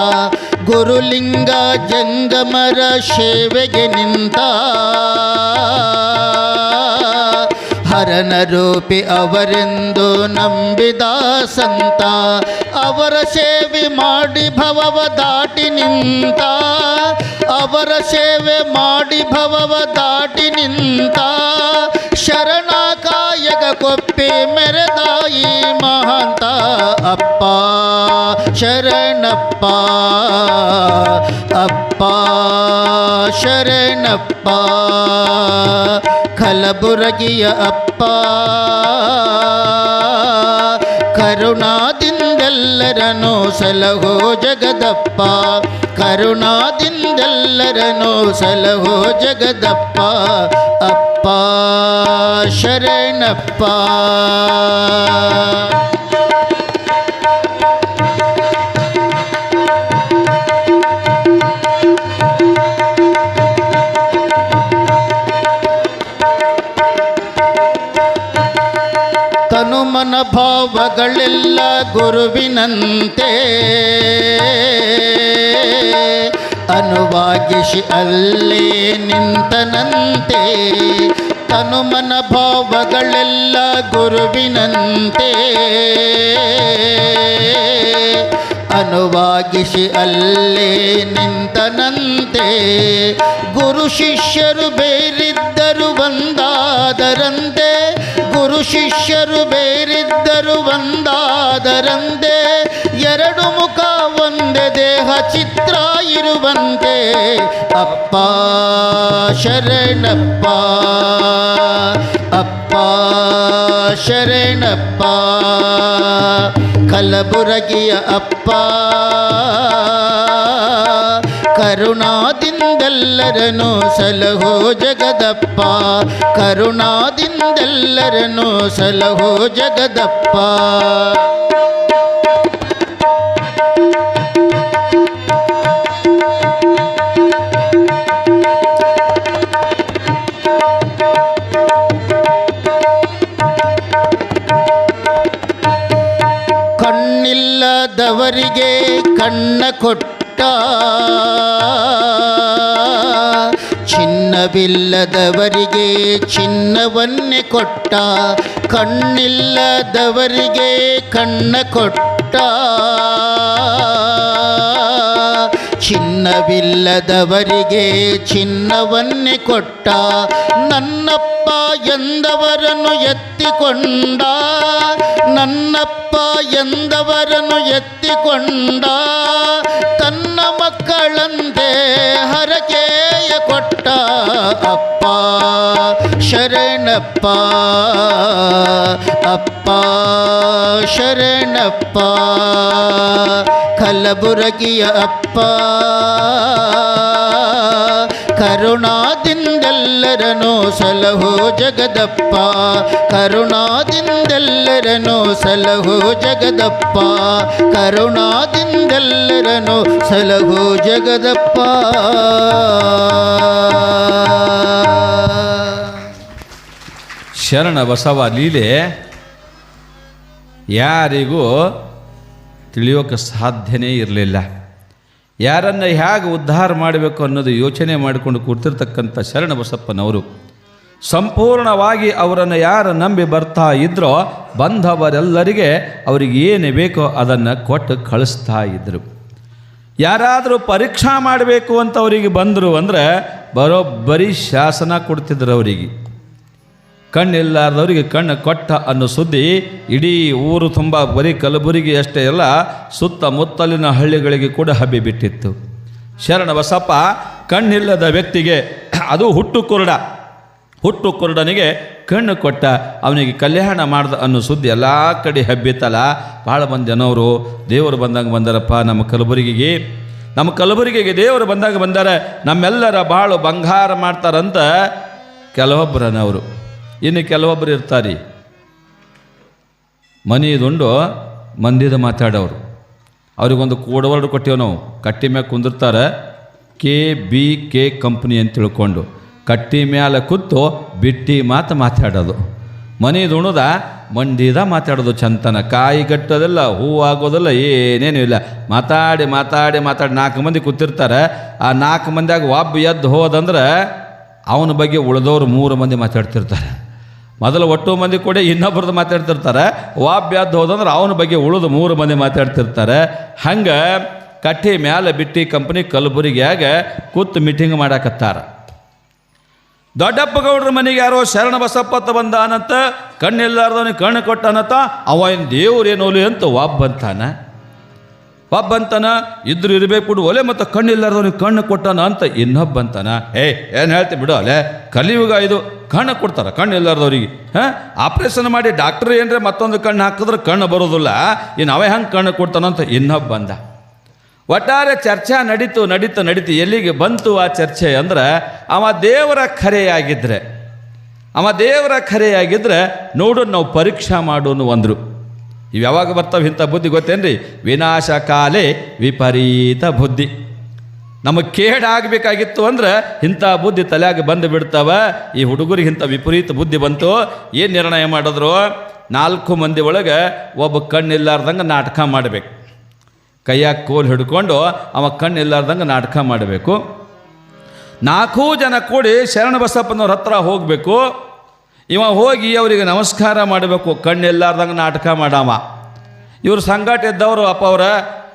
ಗುರುಲಿಂಗ ಜಂಗಮರ ಸೇವೆಗೆ ನಿಂತ ಹರನ ರೂಪಿ ಅವರೆಂದು ನಂಬಿದ ಸಂತ ಅವರ ಸೇವೆ ಮಾಡಿ ಭವವ ದಾಟಿ ನಿಂತ ಅವರ ಸೇವೆ ಮಾಡಿ ಭವವ ದಾಟಿ ನಿಂತ ಶರಣ ಕಾಯಕ ಕೊಪ್ಪಿ ಮೆರೆದಾಯಿ ಮಹಾಂತ ಅಪ್ಪ ಶರಣಪ್ಪ ಅಪ್ಪ ಶರಣಪ್ಪ ಕಲಬುರಗಿಯ ಅಪ್ಪ ಕರುಣಾದಿಂದೆಲ್ಲರನ್ನು ಸಲಹೋ ಜಗದಪ್ಪ ಕರುಣಾದಿಂದೆಲ್ಲರನ್ನು ಸಲಹೋ ಜಗದಪ್ಪ ಅಪ್ಪ ಶರಣಪ್ಪ ತನುಮನ ಭಾವಗಳೆಲ್ಲ ಗುರುವಿನಂತೆ ಅನುವಾಗಿಸಿ ಅಲ್ಲೇ ನಿಂತನಂತೆ ತನುಮನ ಭಾವಗಳೆಲ್ಲ ಗುರುವಿನಂತೆ ಅನುವಾಗಿಸಿ ಅಲ್ಲೇ ನಿಂತನಂತೆ ಗುರು ಶಿಷ್ಯರು ಬೇರಿದ್ದರು ಒಂದಾದರಂತೆ ಗುರು ಶಿಷ್ಯರು ಬೇರಿದ್ದರು ಒಂದಾದರಂತೆ ಎರಡು ಮುಖ ಒಂದೇ ದೇಹ ಚಿತ್ರ ಇರುವಂತೆ ಅಪ್ಪ ಶರಣಪ್ಪ ಅಪ್ಪ ಶರಣಪ್ಪ ಕಲಬುರಗಿಯ ಅಪ್ಪ ಕರುಣಾದಿಂದೆಲ್ಲರನ್ನು ಸಲಹೋ ಜಗದಪ್ಪ ಕರುಣಾದಿಂದೆಲ್ಲರನ್ನು ಸಲಹೋ ಜಗದಪ್ಪ ಕಣ್ಣಿಲ್ಲದವರಿಗೆ ಕಣ್ಣ ಕೊಟ್ಟ ಚಿನ್ನವಿಲ್ಲದವರಿಗೆ ಚಿನ್ನವನ್ನೇ ಕೊಟ್ಟ ಕಣ್ಣಿಲ್ಲದವರಿಗೆ ಕಣ್ಣ ಕೊಟ್ಟ ಚಿನ್ನವಿಲ್ಲದವರಿಗೆ ಚಿನ್ನವನ್ನೇ ಕೊಟ್ಟ ನನ್ನಪ್ಪ ಎಂದವರನ್ನು ಎತ್ತಿಕೊಂಡ ನನ್ನಪ್ಪ ಎಂದವರನ್ನು ಎತ್ತಿಕೊಂಡ ತನ್ನ ಮಕ್ಕಳಂತೆ ಹರಕೆಯ ಕೊಟ್ಟ ಅಪ್ಪ ಶರಣಪ್ಪ ಅಪ್ಪ ಶರಣಪ್ಪ ಕಲಬುರಗಿಯ ಅಪ್ಪ ಕರುಣಾದಿಂದೆಲ್ಲರನ್ನು ಸಲಹೋ ಜಗದಪ್ಪ ಕರುಣಾದಿಂದೆಲ್ಲರನ್ನು ಸಲಹೋ ಜಗದಪ್ಪ ಕರುಣಾದಿಂದೆಲ್ಲರನ್ನು ಸಲಹೋ ಜಗದಪ್ಪ ಶರಣ ಬಸವ ಲೀಲೆ ಯಾರಿಗೂ ತಿಳಿಯೋಕೆ ಸಾಧ್ಯನೇ ಇರಲಿಲ್ಲ. ಯಾರನ್ನು ಹೇಗೆ ಉದ್ಧಾರ ಮಾಡಬೇಕು ಅನ್ನೋದು ಯೋಚನೆ ಮಾಡಿಕೊಂಡು ಕೂರ್ತಿರ್ತಕ್ಕಂಥ ಶರಣ ಬಸಪ್ಪನವರು ಸಂಪೂರ್ಣವಾಗಿ ಅವರನ್ನು ಯಾರು ನಂಬಿ ಬರ್ತಾ ಇದ್ರೋ ಬಂದವರೆಲ್ಲರಿಗೆ ಅವ್ರಿಗೆ ಏನು ಬೇಕೋ ಅದನ್ನು ಕೊಟ್ಟು ಕಳಿಸ್ತಾ ಇದ್ದರು. ಯಾರಾದರೂ ಪರೀಕ್ಷಾ ಮಾಡಬೇಕು ಅಂತ ಅವರಿಗೆ ಬಂದರು ಅಂದರೆ ಬರೋಬ್ಬರಿ ಶಾಸನ ಕೊಡ್ತಿದ್ರು ಅವರಿಗೆ. ಕಣ್ಣಿಲ್ಲಾರ್ದವರಿಗೆ ಕಣ್ಣು ಕೊಟ್ಟ ಅನ್ನೋ ಸುದ್ದಿ ಇಡೀ ಊರು ತುಂಬ, ಬರೀ ಕಲಬುರಗಿ ಅಷ್ಟೇ ಅಲ್ಲ ಸುತ್ತಮುತ್ತಲಿನ ಹಳ್ಳಿಗಳಿಗೆ ಕೂಡ ಹಬ್ಬಿಬಿಟ್ಟಿತ್ತು. ಶರಣಬಸಪ್ಪ ಕಣ್ಣಿಲ್ಲದ ವ್ಯಕ್ತಿಗೆ, ಅದು ಹುಟ್ಟು ಕುರುಡನಿಗೆ ಕಣ್ಣು ಕೊಟ್ಟ, ಅವನಿಗೆ ಕಲ್ಯಾಣ ಮಾಡ್ದ ಅನ್ನೋ ಸುದ್ದಿ ಎಲ್ಲ ಕಡೆ ಹಬ್ಬಿತ್ತಲ್ಲ. ಭಾಳ ಮಂದಿ ಜನವರು ದೇವರು ಬಂದಂಗೆ ಬಂದಾರಪ್ಪ ನಮ್ಮ ಕಲಬುರಗಿಗೆ ದೇವರು ಬಂದಾರೆ, ನಮ್ಮೆಲ್ಲರ ಬಾಳು ಬಂಗಾರ ಮಾಡ್ತಾರಂತ ಕೆಲವೊಬ್ಬರನವರು. ಇನ್ನು ಕೆಲವೊಬ್ಬರು ಇರ್ತಾರೆ ಮನೆದುಂಡು ಮಂದಿದ ಮಾತಾಡೋರು. ಅವ್ರಿಗೊಂದು ಕೋಡ್ ವರ್ಡ್ ಕೊಟ್ಟಿವಿ ನಾವು, ಕಟ್ಟಿ ಮ್ಯಾಗ ಕುಂದಿರ್ತಾರೆ KBK ಕಂಪ್ನಿ ಅಂತ ತಿಳ್ಕೊಂಡು, ಕಟ್ಟಿ ಮ್ಯಾಲ ಕೂತು ಬಿಟ್ಟಿ ಮಾತಾಡೋದು. ಮನೆದು ಉಣದ ಮಂಡಿದ ಮಾತಾಡೋದು, ಚಂತನ ಕಾಯಿ ಕಟ್ಟೋದಿಲ್ಲ, ಹೂವಾಗೋದಿಲ್ಲ, ಏನೇನು ಇಲ್ಲ. ಮಾತಾಡಿ 4 ಮಂದಿ ಕೂತಿರ್ತಾರೆ. ಆ 4 ಮಂದಿಯಾಗ ಒಬ್ಬ ಎದ್ದು ಹೋದಂದ್ರೆ ಅವನ ಬಗ್ಗೆ ಉಳಿದವ್ರು 3 ಮಂದಿ ಮಾತಾಡ್ತಿರ್ತಾರೆ. ಮೊದಲು ಒಟ್ಟು ಮಂದಿ ಕೂಡ ಇನ್ನೊಬ್ಬರದ್ದು ಮಾತಾಡ್ತಿರ್ತಾರೆ. ಒಬ್ಬ ಎದ್ದು ಹೋದಂದ್ರೆ ಅವನ ಬಗ್ಗೆ ಉಳಿದು 3 ಮಂದಿ ಮಾತಾಡ್ತಿರ್ತಾರೆ. ಹಂಗೆ ಕಟ್ಟಿ ಮ್ಯಾಲೆ ಬಿಟ್ಟಿ ಕಂಪ್ನಿ ಕಲಬುರಗಿಯಾಗ ಕೂತು ಮೀಟಿಂಗ್ ಮಾಡಾಕತ್ತಾರ. ದೊಡ್ಡಪ್ಪ ಗೌಡ್ರ ಮನೆಗೆ ಯಾರೋ ಶರಣಬಸಪ್ಪತ್ತ ಬಂದಾನಂತ, ಕಣ್ಣಿಲ್ಲಾರ್ದವನಿಗೆ ಕಣ್ಣು ಕೊಟ್ಟಾನಂತ, ಅವನ ದೇವ್ರೇನೋಲಿ ಅಂತ ಒಬ್ಬಂತಾನ ಇದ್ರು ಇರಬೇಕು ಬಿಡು ಒಲೆ, ಮತ್ತು ಕಣ್ಣಿಲ್ಲಾರ್ದವನಿಗೆ ಕಣ್ಣು ಕೊಟ್ಟಾನ ಅಂತ ಇನ್ನೊಬ್ಬಂತಾನ. ಏನು ಹೇಳ್ತಿ ಬಿಡು ಅಲೆ, ಕಲಿಯುಗ ಇದು, ಕಣ್ಣು ಕೊಡ್ತಾರೆ ಕಣ್ಣಿಲ್ಲಾರ್ದವ್ರಿಗೆ. ಆಪ್ರೇಷನ್ ಮಾಡಿ ಡಾಕ್ಟ್ರ್ ಏನರೆ ಮತ್ತೊಂದು ಕಣ್ಣು ಹಾಕಿದ್ರೆ ಕಣ್ಣು ಬರೋದಿಲ್ಲ, ಇನ್ನು ಅವೇ ಹಂಗೆ ಕಣ್ಣು ಕೊಡ್ತಾನಂತ ಇನ್ನೊಬ್ಬಂದ. ಒಟ್ಟಾರೆ ಚರ್ಚೆ ನಡೀತು. ಎಲ್ಲಿಗೆ ಬಂತು ಆ ಚರ್ಚೆ ಅಂದ್ರೆ, ಅವ ದೇವರ ಖರೆಯಾಗಿದ್ದರೆ ನೋಡು ನಾವು ಪರೀಕ್ಷಾ ಮಾಡೋನು ಅಂದರು. ಇವು ಯಾವಾಗ ಬರ್ತಾವೆ ಇಂಥ ಬುದ್ಧಿ ಗೊತ್ತೇನ್ರಿ? ವಿನಾಶ ಕಾಲೇ ವಿಪರೀತ ಬುದ್ಧಿ. ನಮಗೆ ಕೇಡಾಗಬೇಕಾಗಿತ್ತು ಅಂದ್ರೆ ಇಂಥ ಬುದ್ಧಿ ತಲೆಯಾಗ ಬಂದು ಬಿಡ್ತಾವ. ಈ ಹುಡುಗರಿಗೆ ಇಂಥ ವಿಪರೀತ ಬುದ್ಧಿ ಬಂತು. ಏನು ನಿರ್ಣಯ ಮಾಡಿದ್ರು? 4 ಮಂದಿ ಒಳಗೆ ಒಬ್ಬ ಕಣ್ಣಿಲ್ಲಾರ್ದಂಗೆ ನಾಟಕ ಮಾಡಬೇಕು. ಕೈಯಾಗ ಕೋಲ್ ಹಿಡ್ಕೊಂಡು ಅವ ಕಣ್ಣಿಲ್ಲಾರ್ದಂಗೆ ನಾಟಕ ಮಾಡಬೇಕು. 4 ಜನ ಕೂಡಿ ಶರಣಬಸಪ್ಪನವ್ರ ಹತ್ರ ಹೋಗಬೇಕು. ಇವ ಹೋಗಿ ಅವರಿಗೆ ನಮಸ್ಕಾರ ಮಾಡಬೇಕು, ಕಣ್ಣಿಲ್ಲಾರ್ದಂಗೆ ನಾಟಕ ಮಾಡಾಮ. ಇವರು ಸಂಗಾಟ ಇದ್ದವರು, ಅಪ್ಪ ಅವರ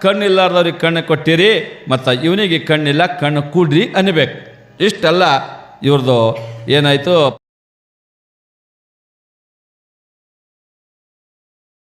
ಕಣ್ಣಿಲ್ಲಾರ್ದವ್ರಿಗೆ ಕಣ್ಣು ಕೊಟ್ಟಿರಿ, ಮತ್ತು ಇವನಿಗೆ ಕಣ್ಣಿಲ್ಲ, ಕಣ್ಣು ಕೂಡ್ರಿ ಅನ್ನಬೇಕು. ಇಷ್ಟೆಲ್ಲ ಇವ್ರದ್ದು ಏನಾಯಿತು.